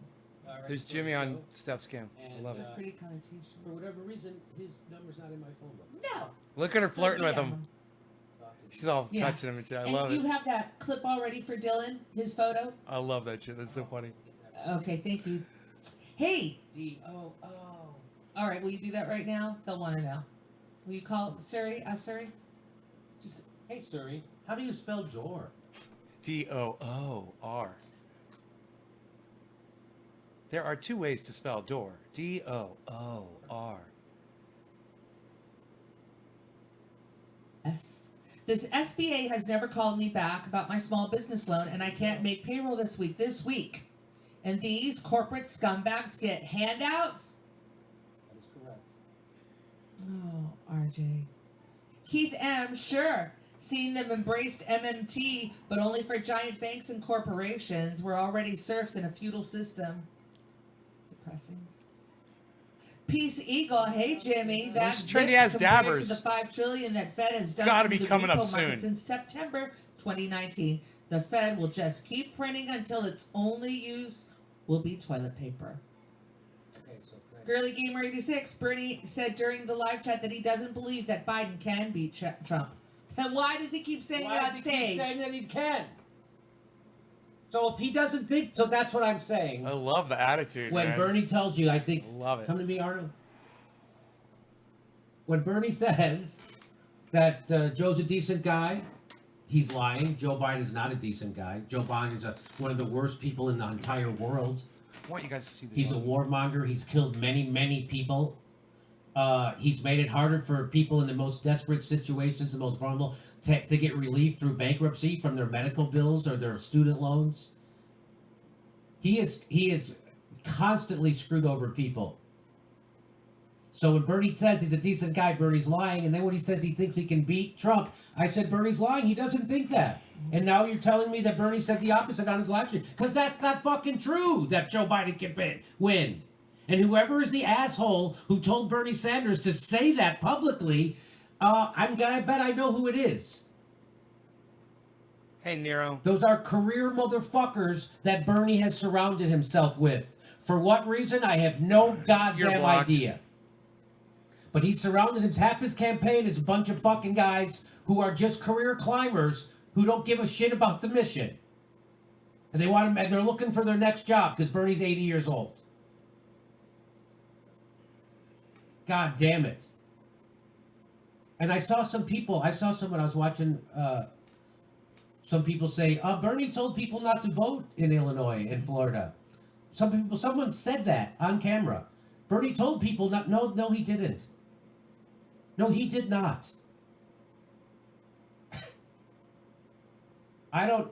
There's Jimmy on Steph's cam. I And, love it. Pretty connotation. For whatever reason, his number's not in my phone book. No. Look at her flirting with him. Talk to She's all Yeah. touching him and shit. I And love you it. have that clip already for Dylan, his photo? I love that shit. That's so funny. Okay, thank you. Hey, DOO. all right, will you do that right now? They'll want to know. Will you call Siri? Siri? Just Hey Siri, how do you spell Dore? D-O-O-R. There are 2 ways to spell door. D-O-O-R. S. This SBA has never called me back about my small business loan, and I can't make payroll this week. And these corporate scumbags get handouts? That is correct. Oh, RJ. Keith M., sure. Seeing them embraced MMT, but only for giant banks and corporations. We're already serfs in a feudal system. Depressing. Peace Eagle, hey Jimmy. That's trendy ass compared dabbers. to the $5 trillion that Fed has dumped Gotta into be the coming up repo market soon. since September 2019. The Fed will just keep printing until its only use will be toilet paper. Okay, so great. Girly Gamer 86, Bernie said during the live chat that he doesn't believe that Biden can beat Trump. Then why does he keep saying it on does he keep stage? saying that he can? So if he doesn't think, so that's what I'm saying. I love the attitude, When man. Bernie tells you, I think, I love it. come to me, Arnold. When Bernie says that Joe's a decent guy, he's lying. Joe Biden's not a decent guy. Joe Biden's one of the worst people in the entire world. I want you guys to see this. He's a warmonger. He's killed many, many people. He's made it harder for people in the most desperate situations, the most vulnerable, to get relief through bankruptcy from their medical bills or their student loans. He is constantly screwed over people. So when Bernie says he's a decent guy, Bernie's lying. And then when he says he thinks he can beat Trump, I said Bernie's lying. He doesn't think that. And now you're telling me that Bernie said the opposite on his live stream. Because that's not fucking true that Joe Biden can win. And whoever is the asshole who told Bernie Sanders to say that publicly, I bet I know who it is. Hey, Nero. Those are career motherfuckers that Bernie has surrounded himself with. For what reason, I have no You're goddamn blocked. idea. But he's surrounded him. Half his campaign is a bunch of fucking guys who are just career climbers who don't give a shit about the mission. And they want him, and they're looking for their next job because Bernie's 80 years old. God damn it. And I saw someone I was watching some people say, Bernie told people not to vote in Illinois and Florida. Someone said that on camera. Bernie told people not, no, he didn't. No, he did not. I don't,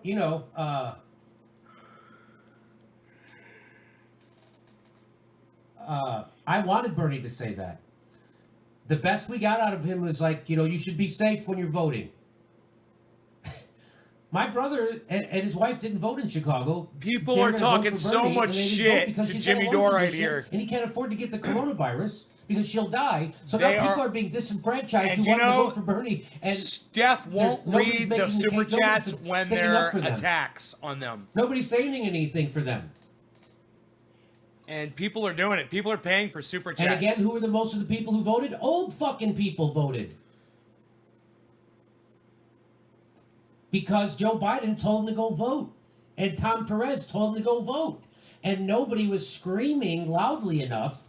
I wanted Bernie to say that. The best we got out of him was like, you should be safe when you're voting. My brother and his wife didn't vote in Chicago. People They were are gonna vote talking for so Bernie, much and they didn't vote shit because to she's got a Jimmy lung Dore right condition, here. and he can't afford to get the coronavirus because she'll die. So They now people are- are being disenfranchised And who you want to know, vote for Bernie. And Steph won't nobody's read the making the super case, nobody's chats when sticking there up are for them. attacks on them. nobody's saying anything for them. And people are doing it. People are paying for super chats. And again, who are the most of the people who voted? Old fucking people voted. Because Joe Biden told them to go vote. And Tom Perez told them to go vote. And nobody was screaming loudly enough.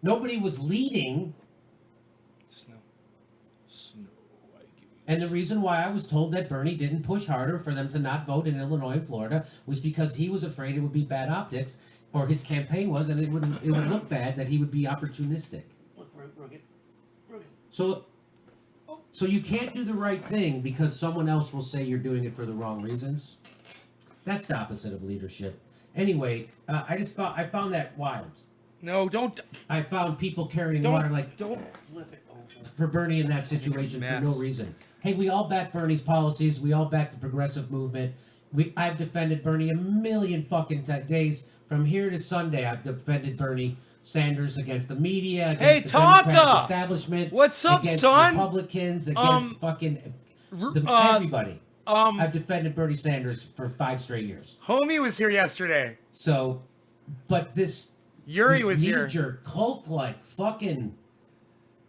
Nobody was leading. Snow. I give you. And the reason why I was told that Bernie didn't push harder for them to not vote in Illinois and Florida was because he was afraid it would be bad optics, or his campaign was, and it would look bad that he would be opportunistic. Look, Rugged. So you can't do the right thing because someone else will say you're doing it for the wrong reasons. That's the opposite of leadership. Anyway, I found that wild. No, don't. I found people carrying Don't. water like Don't flip it over. for Bernie in that situation for Mess. no reason. Hey, we all back Bernie's policies. We all back the progressive movement. I've defended Bernie a million fucking days. From here to Sunday, I've defended Bernie Sanders against the media, against Hey, the Democratic Taka! establishment. What's up, against son? Republicans, against everybody. I've defended Bernie Sanders for 5 straight years. Homie was here yesterday. So, but this Yuri was here. knee-jerk cult-like fucking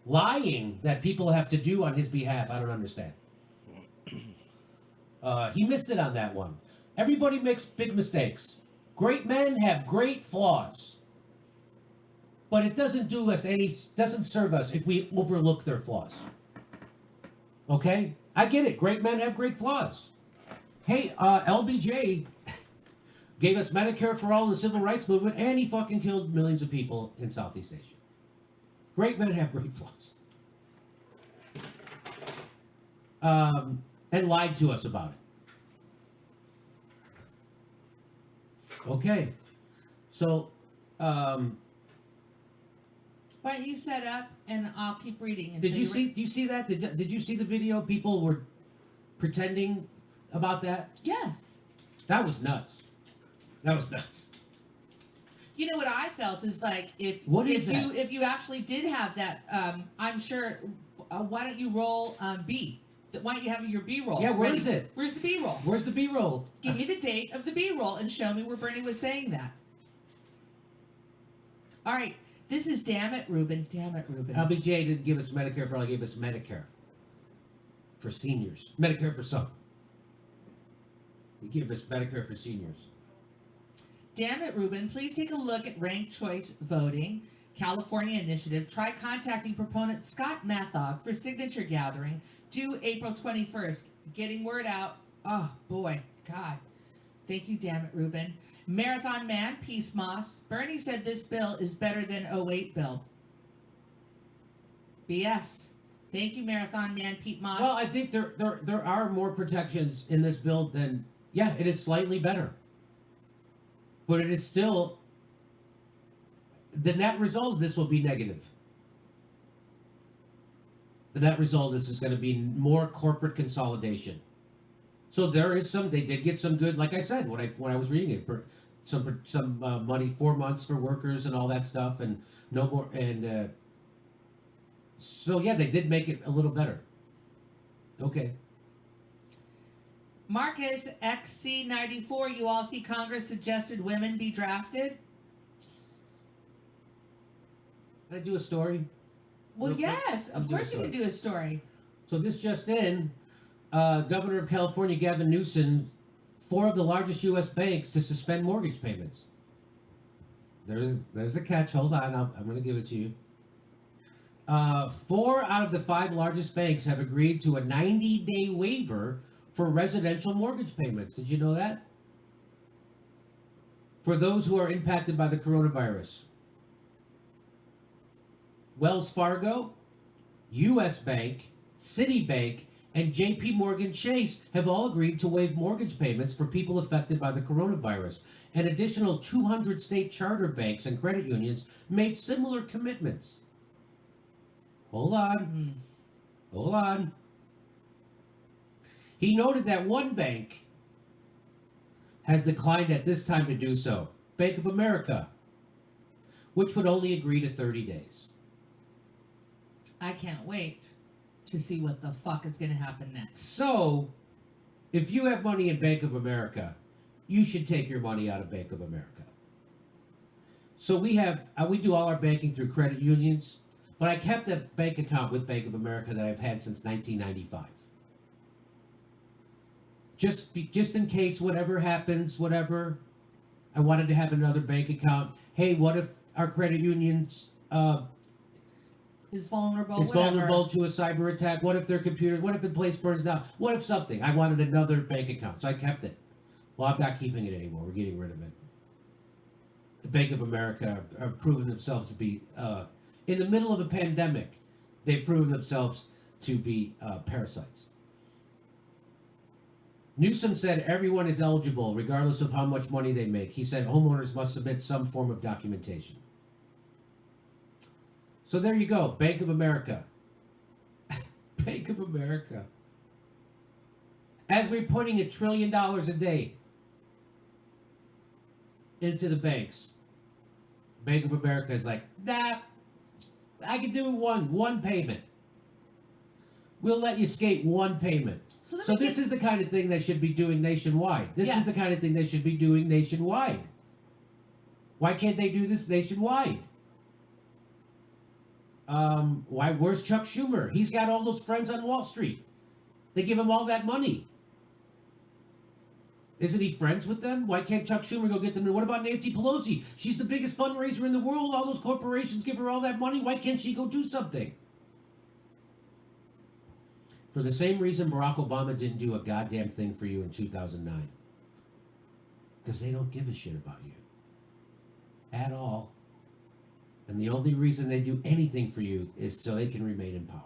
lying that people have to do on his behalf, I don't understand. He missed it on that one. Everybody makes big mistakes. Great men have great flaws. But it doesn't doesn't serve us if we overlook their flaws. Okay? I get it. Great men have great flaws. Hey, LBJ gave us Medicare for all in the civil rights movement, and he fucking killed millions of people in Southeast Asia. Great men have great flaws. And lied to us about it. Okay. So, Why don't you set up and I'll keep reading. did you see? Do you see that? Did you see the video? People were pretending about that. Yes. That was nuts. That was nuts. You know what I felt is like if that? if you actually did have that, I'm sure. Why don't you roll B? Why don't you have your B-roll? Yeah, where ready? is it? Where's the B-roll? Where's the B-roll? Give me the date of the B-roll and show me where Bernie was saying that. All right, this is damn it, Ruben. Damn it, Ruben. LBJ didn't give us Medicare for all. He gave us Medicare for seniors. Medicare for some. He gave us Medicare for seniors. Damn it, Ruben. Please take a look at ranked choice voting. California initiative. Try contacting proponent Scott Mathog for signature gathering due April 21st. Getting word out. Oh, boy. God. Thank you, damn it, Ruben. Marathon Man, Peace Moss. Bernie said this bill is better than 08 bill. BS. Thank you, Marathon Man, Pete Moss. Well, I think there are more protections in this bill than... Yeah, it is slightly better. But it is still... The net result of this will be negative. The net result of this is going to be more corporate consolidation. So there is some. They did get some good, like I said when I was reading it, some money, 4 months for workers and all that stuff, and no more. And so yeah, they did make it a little better. Okay. Marcus XC94. You all see Congress suggested women be drafted. Can I do a story? Well, Real quick? yes, of Let's do a course you can story. do a story. So this just in, Governor of California Gavin Newsom, 4 of the largest U.S. banks to suspend mortgage payments. There's a catch. Hold on, I'm going to give it to you. 4 out of the 5 largest banks have agreed to a 90-day waiver for residential mortgage payments. Did you know that? For those who are impacted by the coronavirus. Wells Fargo, U.S. Bank, Citibank, and J.P. Morgan Chase have all agreed to waive mortgage payments for people affected by the coronavirus. An additional 200 state charter banks and credit unions made similar commitments. Hold on. Hold on. He noted that one bank has declined at this time to do so, Bank of America, which would only agree to 30 days. I can't wait to see what the fuck is going to happen next. So, if you have money in Bank of America, you should take your money out of Bank of America. So we do all our banking through credit unions, but I kept a bank account with Bank of America that I've had since 1995. Just in case whatever happens, whatever, I wanted to have another bank account. Hey, what if our credit unions Is vulnerable, is whatever. vulnerable to a cyber attack? What if their computer, what if the place burns down? What if something? I wanted another bank account, so I kept it. Well, I'm not keeping it anymore. We're getting rid of it. The Bank of America have proven themselves to be, in the middle of a pandemic, they've proven themselves to be parasites. Newsom said everyone is eligible regardless of how much money they make. He said homeowners must submit some form of documentation. So there you go, Bank of America. Bank of America. As we're putting $1 trillion a day into the banks, Bank of America is like, nah, I can do one payment. We'll let you skate one payment. So this is the kind of thing they should be doing nationwide. This is the kind of thing they should be doing nationwide. Why can't they do this nationwide? Where's Chuck Schumer? He's got all those friends on Wall Street. They give him all that money. Isn't he friends with them? Why can't Chuck Schumer go get them? And what about Nancy Pelosi? She's the biggest fundraiser in the world. All those corporations give her all that money. Why can't she go do something? For the same reason Barack Obama didn't do a goddamn thing for you in 2009. Because they don't give a shit about you. At all. And the only reason they do anything for you is so they can remain in power.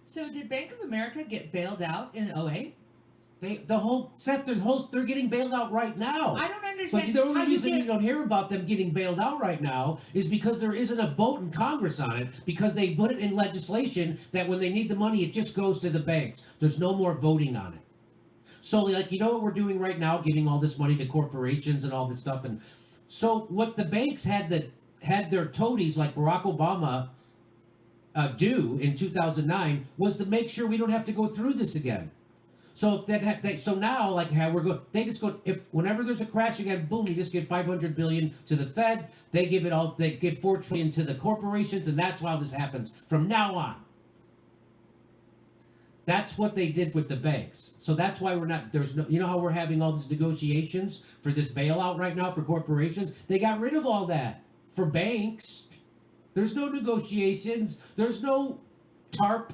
So did Bank of America get bailed out in '08? They're getting bailed out right now. I don't understand. But the only how you reason get... you don't hear about them getting bailed out right now is because there isn't a vote in Congress on it, because they put it in legislation that when they need the money, it just goes to the banks. There's no more voting on it. So, like, you know what we're doing right now, getting all this money to corporations and all this stuff. And so what the banks had their toadies, like Barack Obama, do in 2009 was to make sure we don't have to go through this again. So if so now, like how we're going, they just go, if whenever there's a crash again, boom, you just give $500 billion to the Fed. They give $4 trillion to the corporations, and that's how this happens from now on. That's what they did with the banks. So that's why you know how we're having all these negotiations for this bailout right now for corporations? They got rid of all that for banks. There's no negotiations. There's no TARP.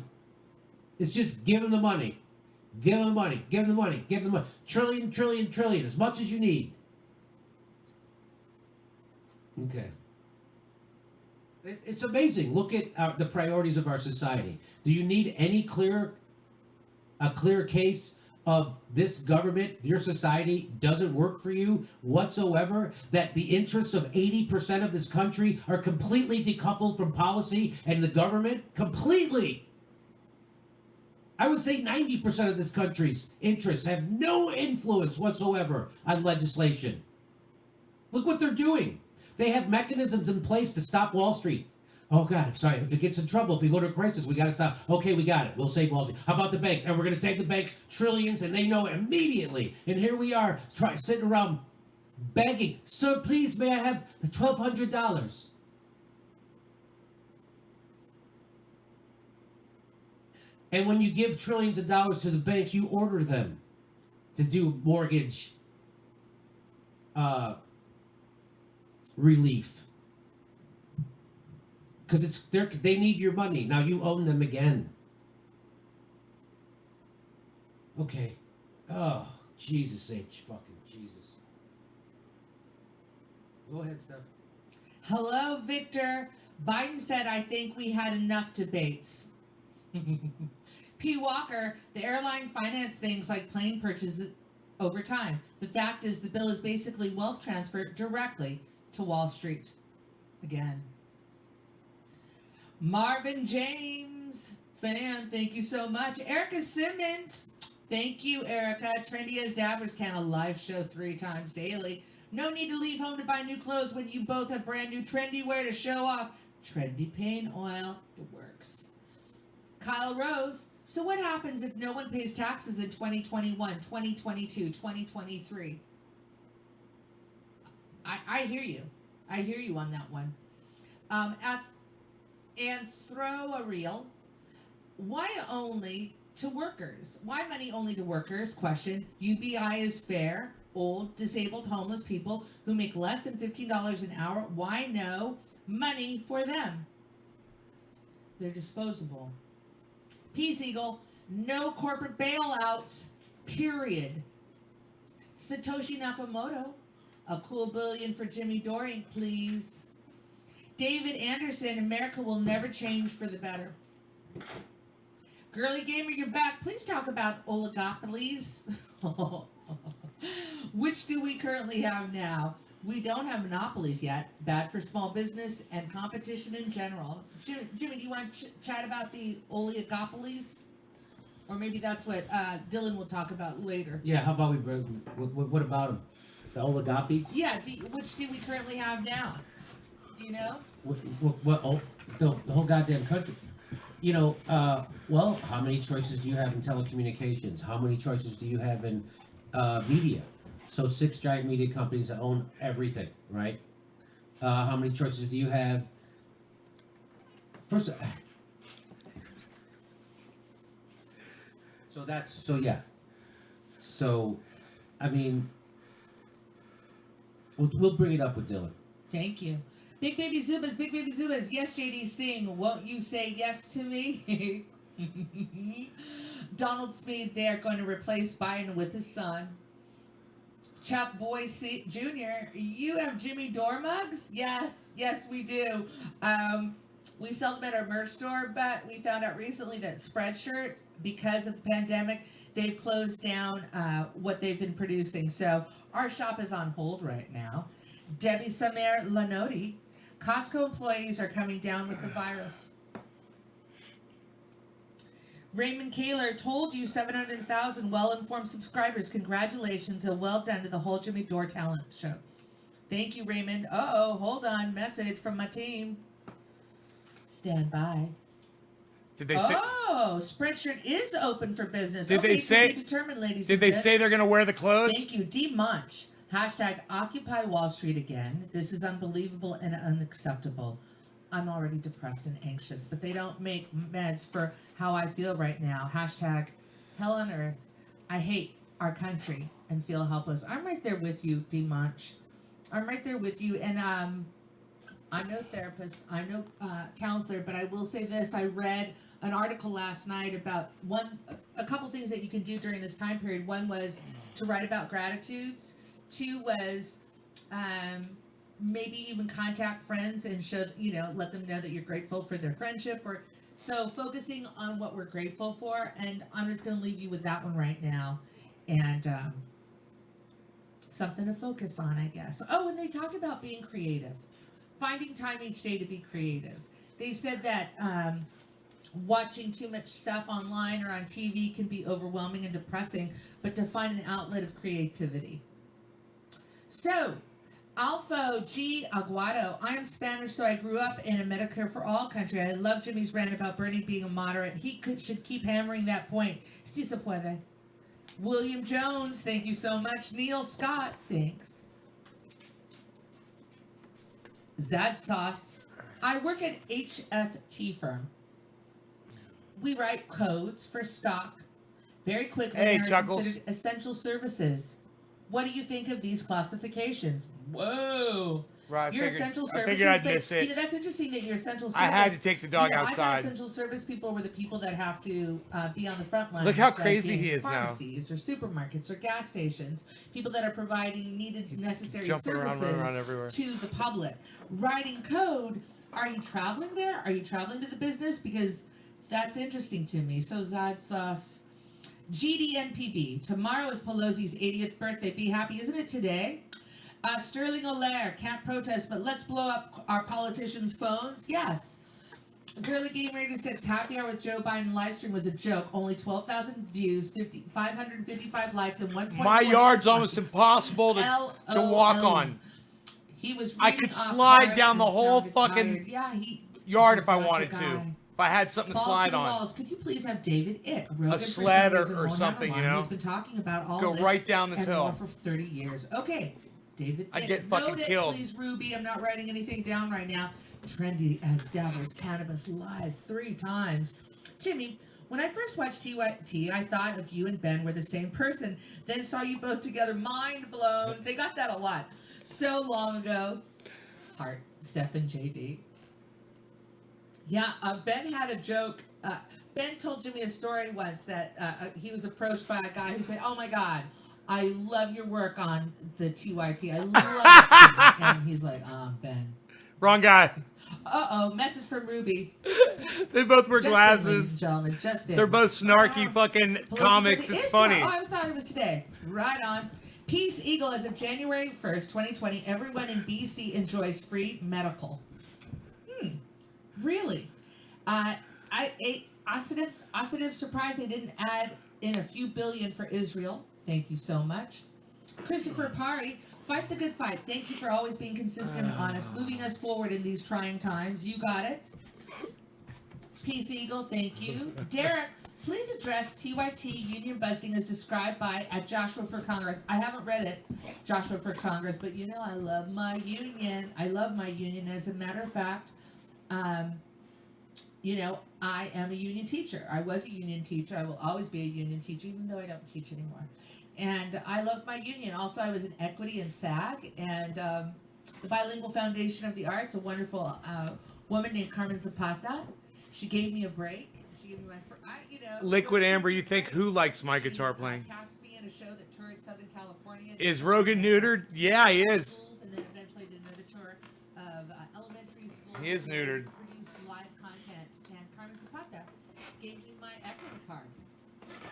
It's just give them the money. Give them the money. Give them the money. Give them the money. Trillion, trillion, trillion. As much as you need. Okay. It's amazing. Look at the priorities of our society. Do you need any clear case of this government, your society doesn't work for you whatsoever, that the interests of 80% of this country are completely decoupled from policy and the government? Completely. I would say 90% of this country's interests have no influence whatsoever on legislation. Look what they're doing. They have mechanisms in place to stop Wall Street. Oh, God, sorry, if it gets in trouble, if we go to a crisis, we got to stop. Okay, we got it. We'll save Wall Street. How about the banks? And we're going to save the banks trillions, and they know it immediately. And here we are, sitting around begging, sir, please, may I have the $1,200? And when you give trillions of dollars to the banks, you order them to do mortgage relief. Because they need your money. Now you own them again. Okay. Oh, Jesus H. fucking Jesus. Go ahead, Steph. Hello, Victor. Biden said, I think we had enough debates. P. Walker, the airline finance things like plane purchases over time. The fact is the bill is basically wealth transfer directly to Wall Street. Again. Marvin James, fan, thank you so much. Erica Simmons, thank you, Erica. Trendy as Dabbers can, a live show 3 times daily. No need to leave home to buy new clothes when you both have brand new trendy wear to show off. Trendy paint oil, it works. Kyle Rose, so what happens if no one pays taxes in 2021, 2022, 2023? I hear you. I hear you on that one. And throw a reel. Why only to workers? Why money only to workers? Question. UBI is fair. Old, disabled, homeless people who make less than $15 an hour. Why no money for them? They're disposable. Peace Eagle. No corporate bailouts. Period. Satoshi Nakamoto. A cool billion for Jimmy Dore, please. David Anderson, America will never change for the better. Girly Gamer, you're back. Please talk about oligopolies. Which do we currently have now? We don't have monopolies yet. Bad for small business and competition in general. Jimmy, do you want to chat about the oligopolies? Or maybe that's what Dylan will talk about later. Yeah, how about what about them? The oligopolies? Yeah, which do we currently have now? You know? The whole goddamn country. You know, well, how many choices do you have in telecommunications? How many choices do you have in media? So 6 giant media companies that own everything, right? How many choices do you have? First, So, I mean, we'll bring it up with Dylan. Thank you. Big Baby Zubas, Big Baby Zubas. Yes, JD Singh, won't you say yes to me? Donald Speed, they are going to replace Biden with his son. Chuck Boyce Jr., you have Jimmy Dore mugs? Yes, we do. We sell them at our merch store, but we found out recently that Spreadshirt, because of the pandemic, they've closed down what they've been producing. So our shop is on hold right now. Debbie Samer Lanotti, Costco employees are coming down with the virus. Raymond Kaler told you 700,000 well-informed subscribers. Congratulations and well done to the whole Jimmy Dore talent show. Thank you, Raymond. Hold on. Message from my team. Stand by. Did they say? Spreadshirt is open for business. Did they say? To be determined, ladies. Did they say they're gonna wear the clothes? Thank you, D Munch. Hashtag Occupy Wall Street again. This is unbelievable and unacceptable. I'm already depressed and anxious, but they don't make meds for how I feel right now. Hashtag hell on earth. I hate our country and feel helpless. I'm right there with you, D Munch. I'm right there with you, and I'm no therapist, I'm no counselor, but I will say this. I read an article last night about a couple things that you can do during this time period. One was to write about gratitudes. Two was maybe even contact friends and let them know that you're grateful for their friendship. Or so focusing on what we're grateful for. And I'm just going to leave you with that one right now. And something to focus on, I guess. Oh, and they talked about being creative. Finding time each day to be creative. They said that watching too much stuff online or on TV can be overwhelming and depressing, but to find an outlet of creativity. So, Alfo G. Aguado, I am Spanish, so I grew up in a Medicare for All country. I love Jimmy's rant about Bernie being a moderate. He should keep hammering that point. Si se puede. William Jones, thank you so much. Neil Scott, thanks. Zad Sauce, I work at HFT firm. We write codes for stock. Very quickly, Hey, they're Chuckles. considered essential services. What do you think of these classifications? Whoa. Right, You're essential services. I figured I'd but, miss it. that's interesting that you're essential service. I had to take the dog I thought outside. essential service people were the people that have to be on the front lines. Look how like crazy in he is now. pharmacies or supermarkets or gas stations. People that are providing needed, necessary jumping around, services running around everywhere. to the public. Writing code. Are you traveling there? Are you traveling to the business? Because that's interesting to me. So Zad Sauce. GDNPB. Tomorrow is Pelosi's 80th birthday. Be happy. Isn't it today? Sterling O'Lear. Can't protest, but let's blow up our politicians' phones. Yes. Girly Game Radio 6. Happy Hour with Joe Biden live stream was a joke. Only 12,000 views, 555 likes, and 1.4. My yard's almost impossible to walk on. He was. I could slide down the whole fucking yard if I wanted to. If I had something to slide on. Walls. Could you please have David Ick, A sled or something, you know? He's been talking about all Go this right down this and hill. more for 30 years. Okay, David I'd Ick. get fucking Note it, killed. Please, Ruby. I'm not writing anything down right now. Trendy as Devil's Cannabis live 3 times. Jimmy, when I first watched TYT, I thought of you and Ben were the same person. Then saw you both together. Mind blown. They got that a lot. So long ago. Heart, Steph and JD. Yeah, Ben had a joke. Ben told Jimmy a story once that he was approached by a guy who said, "Oh my God, I love your work on the TYT. I love it." And he's like, Ben. Wrong guy. Message from Ruby. They both wear Just glasses. in, ladies and gentlemen, just in. They're both snarky fucking comics. It's funny. Oh, I thought it was today. Right on. Peace Eagle, as of January 1st, 2020, everyone in BC enjoys free medical. Really? Ossitive surprised they didn't add in a few billion for Israel. Thank you so much. Christopher Pari, fight the good fight. Thank you for always being consistent and honest, moving us forward in these trying times. You got it. Peace Eagle, thank you. Derek, please address TYT union busting as described by at Joshua for Congress. I haven't read it, Joshua for Congress, but you know I love my union. I love my union. As a matter of fact, You know, I am a union teacher. I was a union teacher. I will always be a union teacher, even though I don't teach anymore. And I love my union. Also, I was in equity and SAG and the Bilingual Foundation of the Arts, a wonderful woman named Carmen Zapata. She gave me a break. She gave me my, Liquid Amber, you think who likes my guitar playing? Cast me in a show that toured Southern California. Is Rogan neutered? Yeah, he is. Schools, and then eventually did another tour of elementary schools. He is neutered. Produced live content, and Carmen Zapata gave me my equity card,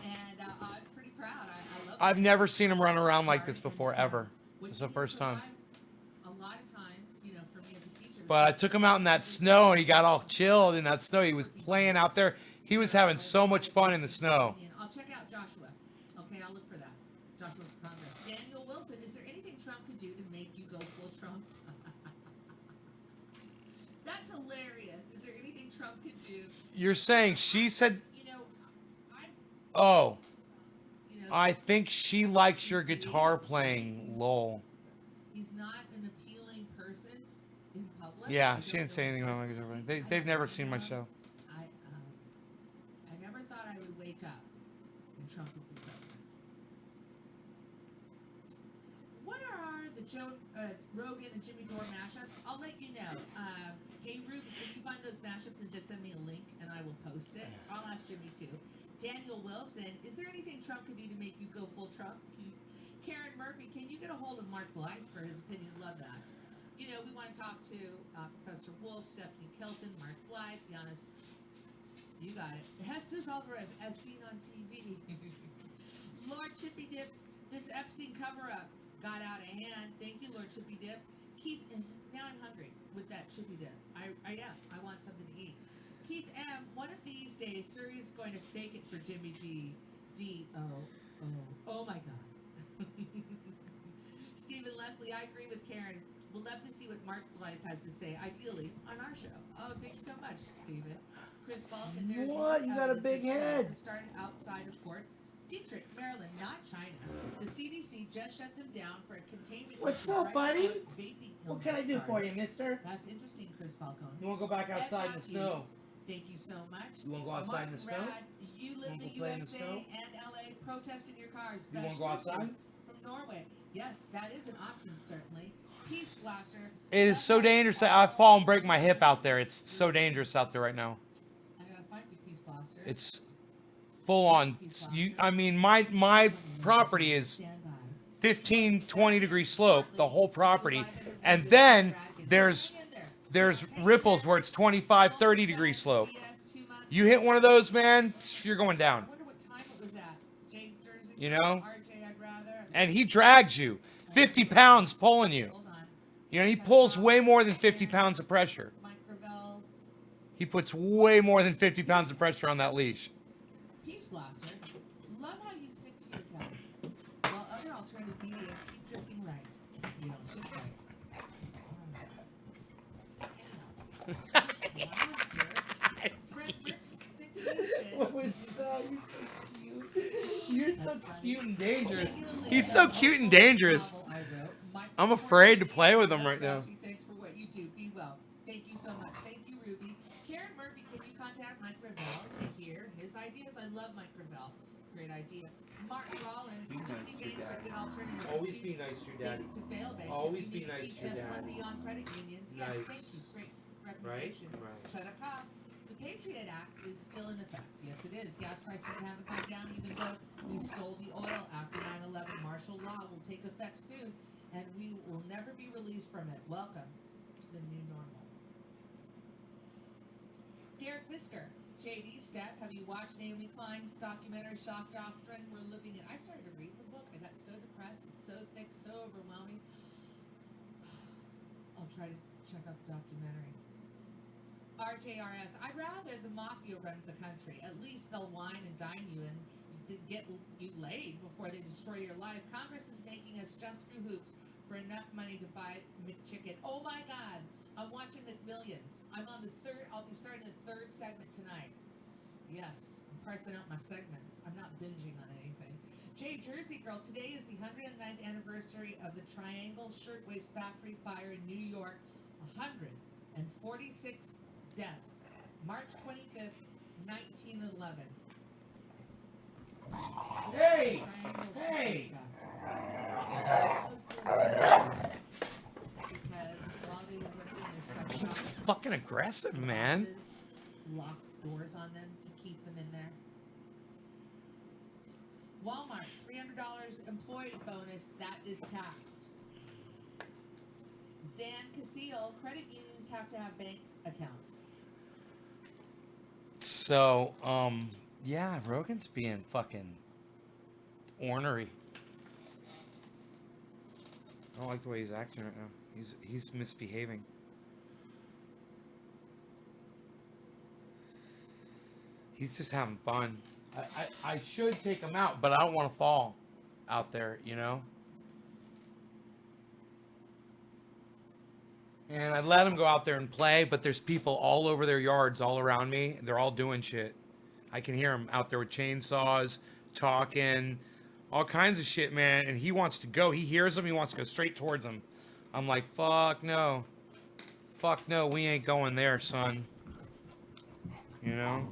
and I was pretty proud. I love. I've never seen him run around like this before, ever. It's the first time. A lot of times, you know, for me as a teacher. But I took him out in that snow, and he got all chilled in that snow. He was playing out there. He was having so much fun in the snow. I'll check out Joshua. Okay, I'll look for that. Joshua for Congress. Daniel Wilson, is there anything Trump could do to make you go full Trump? That's hilarious. Is there anything Trump could do? You're saying she said, You know, oh, you know, I think she likes your guitar playing, lol. he's not an appealing person in public. Yeah, I she don't didn't say know anything about my personally. guitar playing. They've never seen my show. I never thought I would wake up and Trump would be president. What are the Joe Rogan and Jimmy Dore mashups? I'll let you know. Hey Ruby, can you find those mashups and just send me a link and I will post it? I'll ask Jimmy too. Daniel Wilson, is there anything Trump could do to make you go full Trump? Karen Murphy, can you get a hold of Mark Blythe for his opinion? Love that. You know, we want to talk to Professor Wolf, Stephanie Kelton, Mark Blythe, Giannis. You got it. Jesus Alvarez, as seen on TV. Lord Chippy Dip, this Epstein cover-up got out of hand. Thank you, Lord Chippy Dip. Keith, now I'm hungry with that Chippy Dip. I am. I want something to eat. Keith M, one of these days, Surrey's going to fake it for Jimmy D. Oh my God. Stephen Leslie, I agree with Karen. We'll love to see what Mark Blythe has to say, ideally, on our show. Oh, thanks so much, Stephen. Chris Balkan, there's What? You got a big head. Started outside of court. Dietrich, Maryland, not China. The CDC just shut them down for a containment. What's issue up, right buddy? after vaping What can I illness do for started. you, mister? That's interesting, Chris Falcone. You want to go back outside in the snow? Thank you so much. You want to go outside in the snow? Rad, you live in the go play in the USA snow? and LA, protest in your cars. You wanna Best go outside? wishes from Norway. Yes, that is an option, certainly. Peace Blaster. It is so dangerous. I fall and break my hip out there. It's so dangerous out there right now. I gotta find you, Peace Blaster. It's full on. I mean, my property is Stand by. 15, 20 degree slope, the whole property. And then there's ripples where it's 25, 30 degree slope. You hit one of those, man, you're going I down. wonder what time it was at. Jay Jersey. You know? RJ, I'd rather. And he drags you. 50 pounds pulling you. Hold on. You know, he pulls way more than 50 pounds of pressure. Mike Gravel. He puts way more than 50 pounds of pressure on that leash. Peace Blaster. Love how you stick to your guns. While other alternative media keep drifting right. You don't shift right. What was that? You're so cute and dangerous. He's so cute and dangerous. I'm afraid to play with him right now. Thanks for what you do. Be well. Thank you so much. Thank you, Ruby. Karen Murphy, can you contact Mike Gravel to hear his ideas? I love Mike Gravel. Great idea. Mark Rollins, community banks are a good alternative. Always be nice to your daddy. To fail banks. Always If you be need to nice keep to your just one daddy. beyond credit unions. Yes, Nice. thank you. Great recommendation. Right. Chudakov. The Patriot Act is still in effect. Yes, it is. Gas prices haven't gone down even though we stole the oil after 9/11. Martial law will take effect soon, and we will never be released from it. Welcome to the new normal. Derek Fisker. JD, Steph, have you watched Naomi Klein's documentary Shock Doctrine? We're living in. I started to read the book. I got so depressed. It's so thick, so overwhelming. I'll try to check out the documentary. RJRS, I'd rather the mafia run the country. At least they'll wine and dine you and get you laid before they destroy your life. Congress is making us jump through hoops for enough money to buy McChicken. Oh my God, I'm watching McMillions. I'm on the third. I'll be starting the third segment tonight. Yes, I'm parsing out my segments. I'm not binging on anything. Jay Jersey Girl, today is the 109th anniversary of the Triangle Shirtwaist Factory fire in New York. 146 deaths. March 25th, 1911. Hey! Triangle Hey! Because while they were working their He's structure, fucking aggressive, man. locked doors on them to keep them in there. Walmart, $300 employee bonus, that is taxed. Zan Casil, credit unions have to have bank accounts. So, yeah, Rogan's being fucking ornery. I don't like the way he's acting right now. He's misbehaving. He's just having fun. I should take him out, but I don't want to fall out there, you know? And I let him go out there and play, but there's people all over their yards, all around me. They're all doing shit. I can hear him out there with chainsaws, talking, all kinds of shit, man. And he wants to go. He hears them. He wants to go straight towards them. I'm like, fuck no. Fuck no, we ain't going there, son. You know?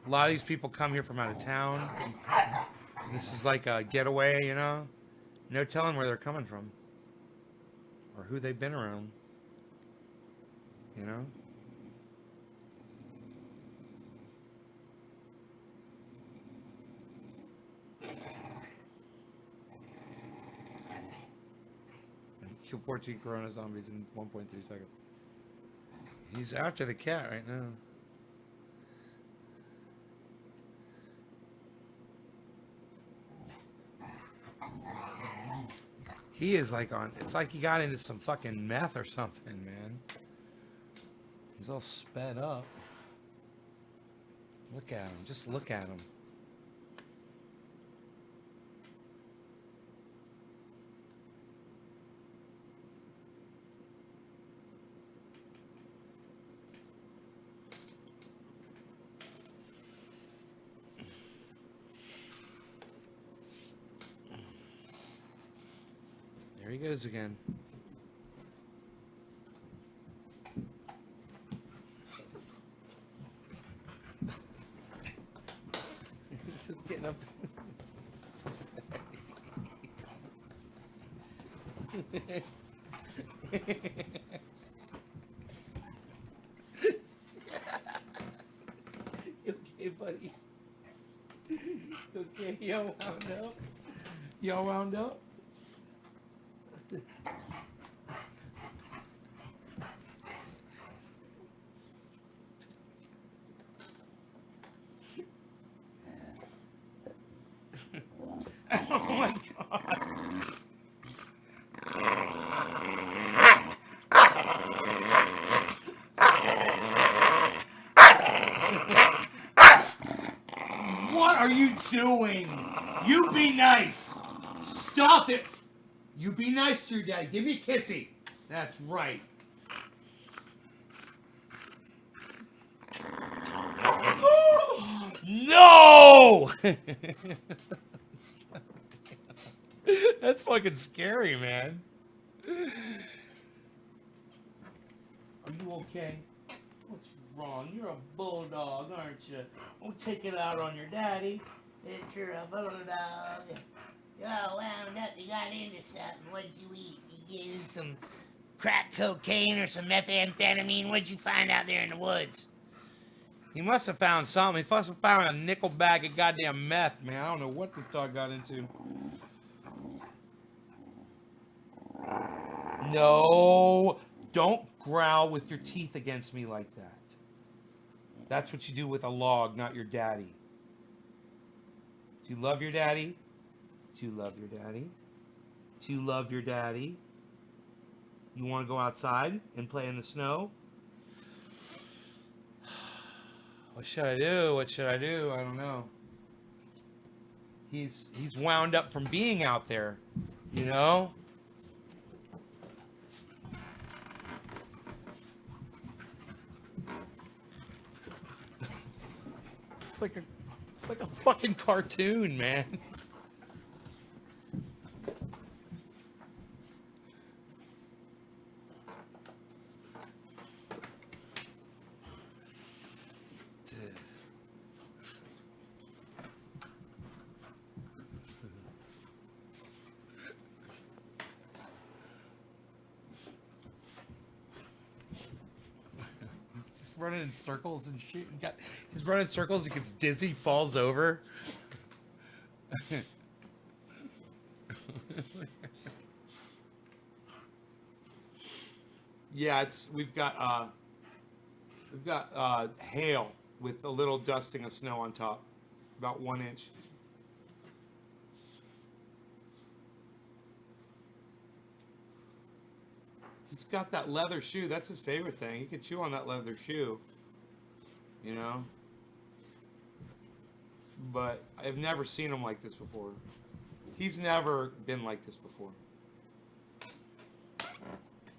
A lot of these people come here from out of town. This is like a getaway, you know? No telling where they're coming from. Or who they've been around. You know? Kill 14 Corona zombies in 1.3 seconds. He's after the cat right now. He is like on, it's like he got into some fucking meth or something, man. He's all sped up. Look at him, just look at him. There he goes again. He's just getting up to... You okay, buddy? You okay? You all wound up? You all wound up? Oh my god. What are you doing? You be nice. Stop it. You be nice to your daddy. Give me a kissy. That's right. No! That's fucking scary, man. Are you okay? What's wrong? You're a bulldog, aren't you? Don't take it out on your daddy. That you're a bulldog. You're all wound up. You got into something. What'd you eat? You get into some crack cocaine or some methamphetamine? What'd you find out there in the woods? He must have found something. He must have found a nickel bag of goddamn meth, man. I don't know what this dog got into. No, don't growl with your teeth against me like that. That's what you do with a log, not your daddy. Do you love your daddy? Do you love your daddy? Do you love your daddy? You want to go outside and play in the snow? What should I do? What should I do? I don't know. He's wound up from being out there, you know? It's like a fucking cartoon, man. running in circles and shit. He's running in circles. He gets dizzy, falls over. Yeah, we've got hail with a little dusting of snow on top, about 1 inch. He's got that leather shoe. That's his favorite thing. He could chew on that leather shoe, you know. But I've never seen him like this before. He's never been like this before.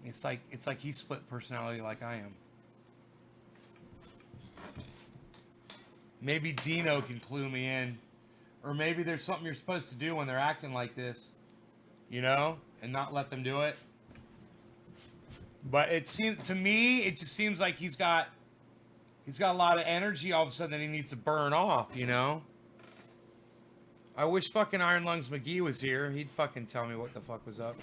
It's like he's split personality like I am. Maybe Dino can clue me in, or maybe there's something you're supposed to do when they're acting like this, you know, and not let them do it. But it seems to me, it just seems like he's got a lot of energy all of a sudden that he needs to burn off, you know. I wish fucking Iron Lungs McGee was here. He'd fucking tell me what the fuck was up.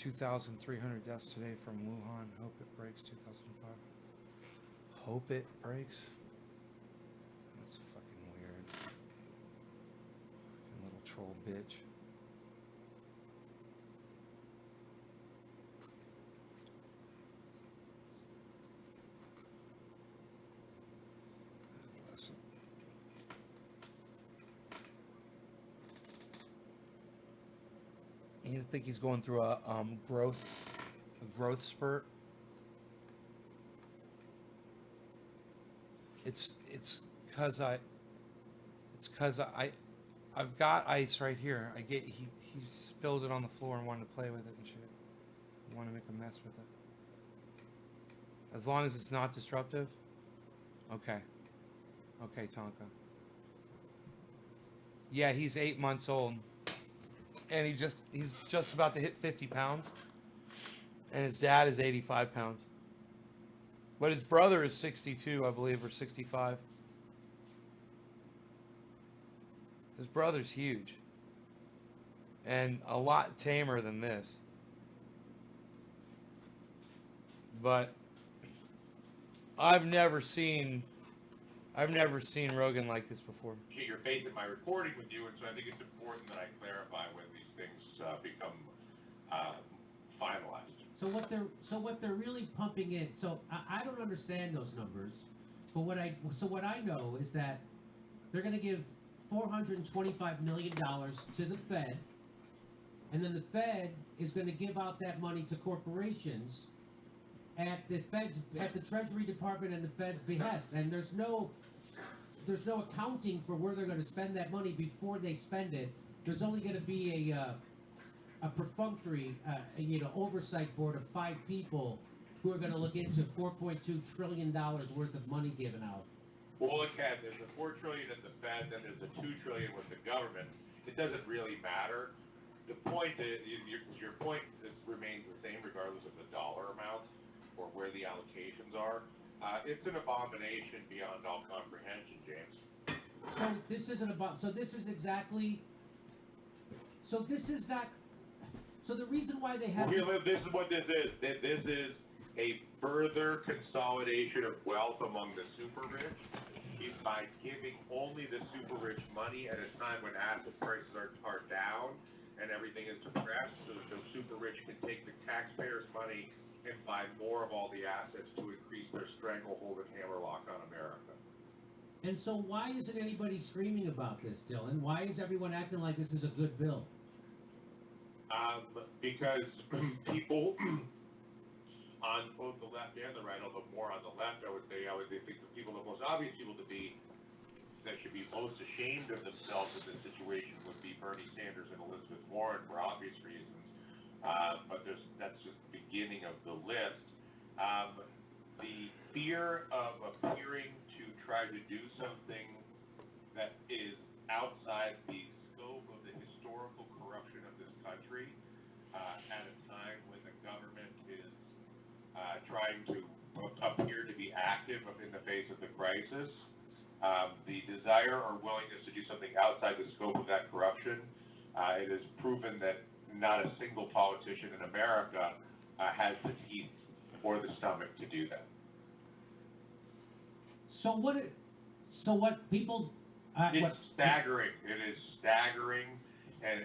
$2,300 deaths today from Wuhan. Hope it breaks 2005. Hope it breaks? That's fucking weird. Fucking little troll bitch. You think he's going through a growth spurt? It's cause I've got ice right here. He spilled it on the floor and wanted to play with it and shit. He wanted to make a mess with it. As long as it's not disruptive. Okay. Okay, Tonka. Yeah, he's 8 months old. And he's just about to hit 50 pounds. And his dad is 85 pounds. But his brother is 62, I believe, or 65. His brother's huge. And a lot tamer than this. But I've never seen Rogan like this before. Your faith in my reporting with you, and so I think it's important that I clarify when these things become finalized. So what they're really pumping in. So I don't understand those numbers, but what I know is that they're going to give $425 million to the Fed, and then the Fed is going to give out that money to corporations at the Treasury Department and the Fed's behest, and there's no accounting for where they're going to spend that money before they spend it. There's only going to be a perfunctory, oversight board of 5 people who are going to look into $4.2 trillion worth of money given out. Well, look at there's a $4 trillion at the Fed, then there's a $2 trillion with the government. It doesn't really matter. The point is, your point remains the same regardless of the dollar amount or where the allocations are. It's an abomination beyond all comprehension, James. So this isn't about. So this is exactly. So this is not. So the reason why they have. This is what this is. This is a further consolidation of wealth among the super rich by giving only the super rich money at a time when asset prices are down and everything is depressed, so that the super rich can take the taxpayers' money and buy more of all the assets to increase their stranglehold and hammerlock on America. And so why isn't anybody screaming about this, Dylan? Why is everyone acting like this is a good bill? Because people on both the left and the right, although more on the left, I would think the people, the most obvious people that should be most ashamed of themselves in this situation would be Bernie Sanders and Elizabeth Warren for obvious reasons. But that's just the beginning of the list. The fear of appearing to try to do something that is outside the scope of the historical corruption of country at a time when the government is trying to appear to be active in the face of the crisis. The desire or willingness to do something outside the scope of that corruption, it is proven that not a single politician in America has the teeth or the stomach to do that. So what people? It's staggering. It is staggering, and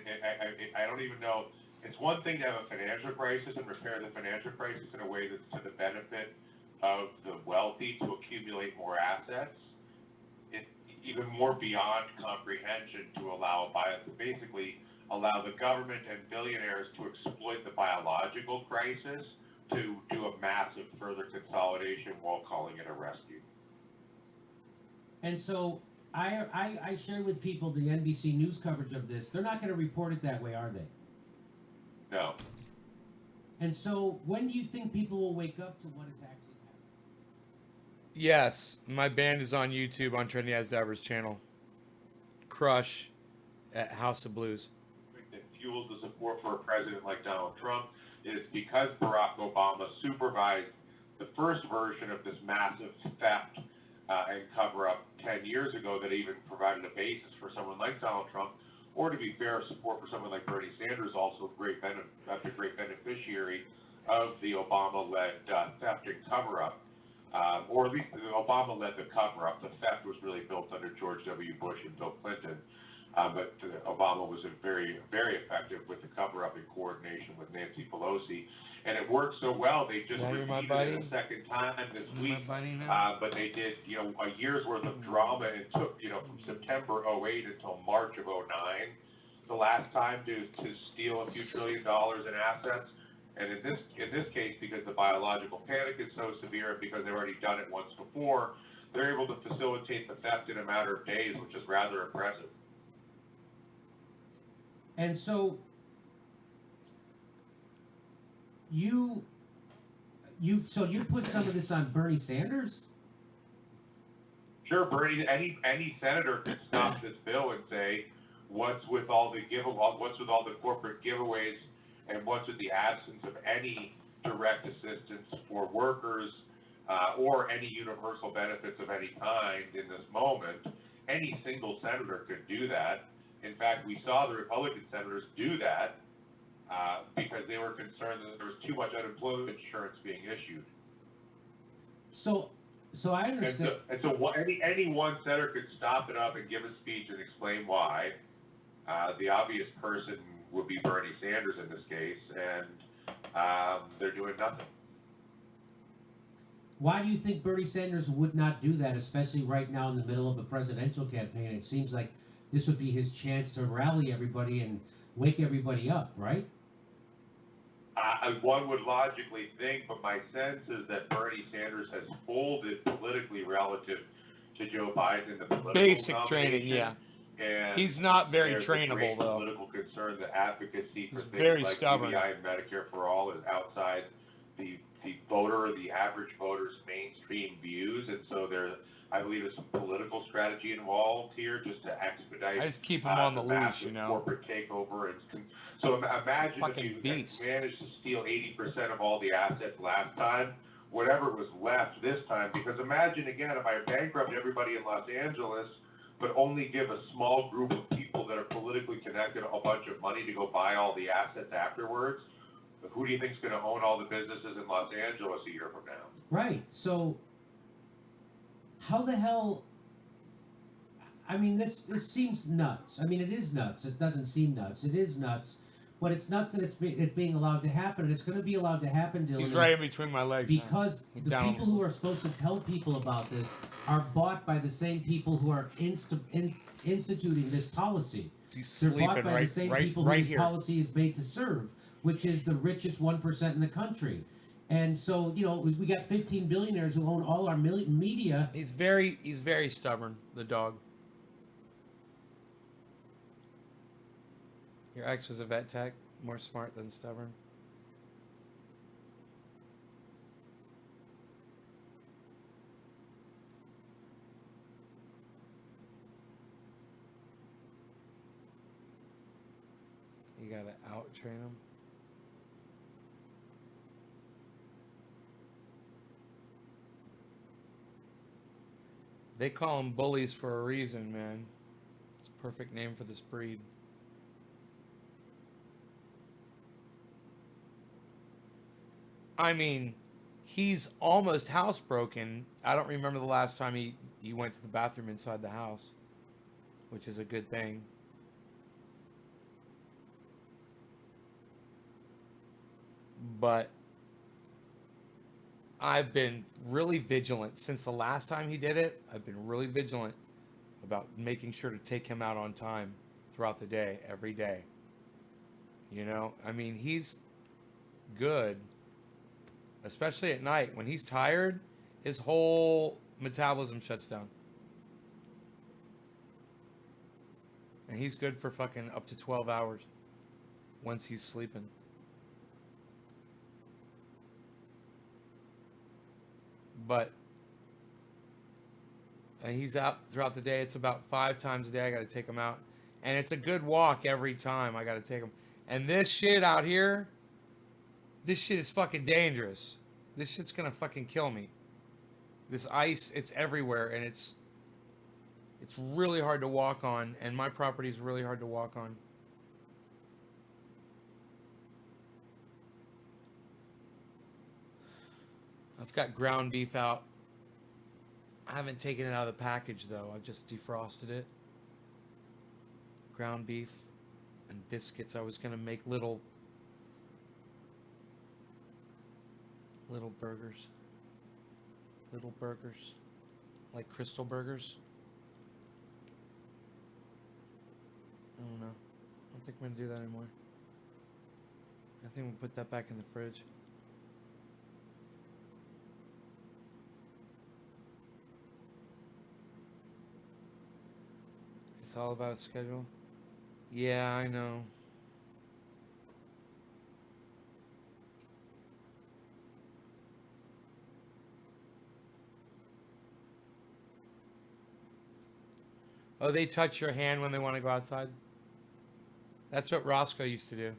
I don't even know. It's one thing to have a financial crisis and repair the financial crisis in a way that's to the benefit of the wealthy to accumulate more assets. It's even more beyond comprehension to basically allow the government and billionaires to exploit the biological crisis to do a massive further consolidation while calling it a rescue. And so I shared with people the NBC News coverage of this. They're not going to report it that way, are they? No. And so when do you think people will wake up to what is actually happening? Yes, my band is on YouTube on Trendy As Diver's channel. Crush at House of Blues. That fuels the support for a president like Donald Trump is because Barack Obama supervised the first version of this massive theft and cover-up 10 years ago that even provided a basis for someone like Donald Trump, or to be fair, support for someone like Bernie Sanders, also a great beneficiary of the Obama-led theft and cover-up, or at least Obama led the cover-up. The theft was really built under George W. Bush and Bill Clinton, but Obama was very, very effective with the cover-up in coordination with Nancy Pelosi. And it worked so well, they just repeated it a second time this week. But they did, a year's worth of drama and took, from September 08 until March of 09, the last time to steal a few $1 trillion in assets. And in this case, because the biological panic is so severe and because they've already done it once before, they're able to facilitate the theft in a matter of days, which is rather impressive. And so you put some of this on Bernie Sanders? Sure, Bernie. Any senator could stop this bill and say, what's with all the corporate giveaways, and what's with the absence of any direct assistance for workers or any universal benefits of any kind in this moment? Any single senator could do that. In fact, we saw the Republican senators do that because they were concerned that there was too much unemployment insurance being issued. So I understand. And so any one senator could stop it up and give a speech and explain why. The obvious person would be Bernie Sanders in this case, and they're doing nothing. Why do you think Bernie Sanders would not do that, especially right now in the middle of a presidential campaign? It seems like this would be his chance to rally everybody and wake everybody up, right? One would logically think, but my sense is that Bernie Sanders has folded politically relative to Joe Biden in the political Basic training, yeah. And he's not very there's trainable, a great though. Political concern, the advocacy for He's things very like stubborn. UBI and Medicare for all is outside the average voter's mainstream views, and so I believe there's some political strategy involved here just to expedite. I just keep him on the leash, corporate takeover. So imagine if you managed to steal 80% of all the assets last time, whatever was left this time. Because imagine again, if I bankrupt everybody in Los Angeles, but only give a small group of people that are politically connected a bunch of money to go buy all the assets afterwards. Who do you think is going to own all the businesses in Los Angeles a year from now? Right. So how the hell? I mean, this seems nuts. I mean, it is nuts. It doesn't seem nuts. It is nuts. But it's nuts that it's being allowed to happen, and it's going to be allowed to happen, Dylan. He's right in between my legs. Because the people who are supposed to tell people about this are bought by the same people who are instituting this policy. They're bought by the same people whose policy is made to serve, which is the richest 1% in the country. And so, we got 15 billionaires who own all our media. He's very stubborn, the dog. Your ex was a vet tech, more smart than stubborn. You gotta out train them. They call them bullies for a reason, man. It's a perfect name for this breed. I mean, he's almost housebroken. I don't remember the last time he went to the bathroom inside the house, which is a good thing. But I've been really vigilant since the last time he did it. I've been really vigilant about making sure to take him out on time throughout the day, every day. You know, I mean, he's good, especially at night. When he's tired, his whole metabolism shuts down. And he's good for fucking up to 12 hours once he's sleeping. But he's out throughout the day. It's about 5 times a day I got to take him out. And it's a good walk every time I got to take him. And this shit out here, this shit is fucking dangerous. This shit's going to fucking kill me. This ice, it's everywhere. And it's really hard to walk on. And my property is really hard to walk on. I've got ground beef out. I haven't taken it out of the package though. I've just defrosted it. Ground beef and biscuits. I was gonna make little burgers. Little burgers. Like crystal burgers. I don't know. I don't think I'm gonna do that anymore. I think we'll put that back in the fridge. It's all about a schedule. Yeah, I know. Oh, they touch your hand when they want to go outside? That's what Roscoe used to do.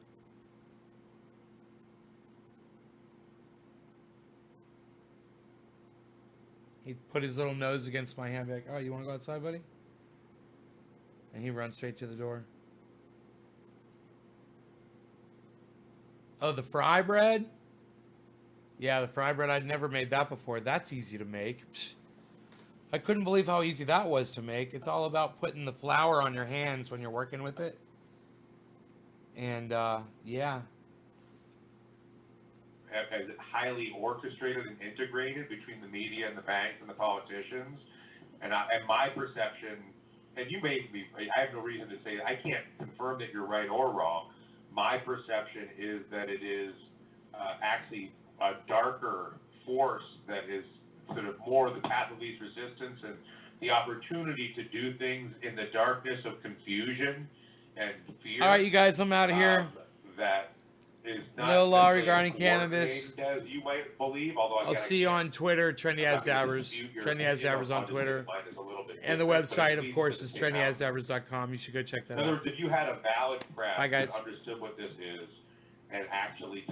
He'd put his little nose against my hand, be like, "Oh, you want to go outside, buddy?" And he runs straight to the door. Oh, the fry bread? Yeah, the fry bread. I'd never made that before. That's easy to make. Psh. I couldn't believe how easy that was to make. It's all about putting the flour on your hands when you're working with it. And, yeah. Has it highly orchestrated and integrated between the media and the banks and the politicians. And my perception, and you may be, I have no reason to say, I can't confirm that you're right or wrong. My perception is that it is actually a darker force that is sort of more the path of least resistance and the opportunity to do things in the darkness of confusion and fear. All right, you guys, I'm out of here. That is not No law as regarding cannabis. as you might believe, although I'll see you on Twitter, Trendy As Dabbers. Trendy As Dabbers on Twitter. And the website, of course, is trendyasdabbers.com. You should go check that In other out. words, if you had a valid press Bye, guys. that understood what this is and actually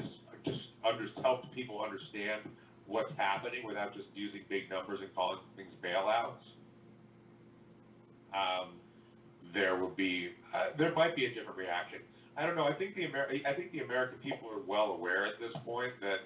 just helped people understand what's happening without just using big numbers and calling things bailouts, there would be there might be a different reaction. I don't know. I think the American people are well aware at this point that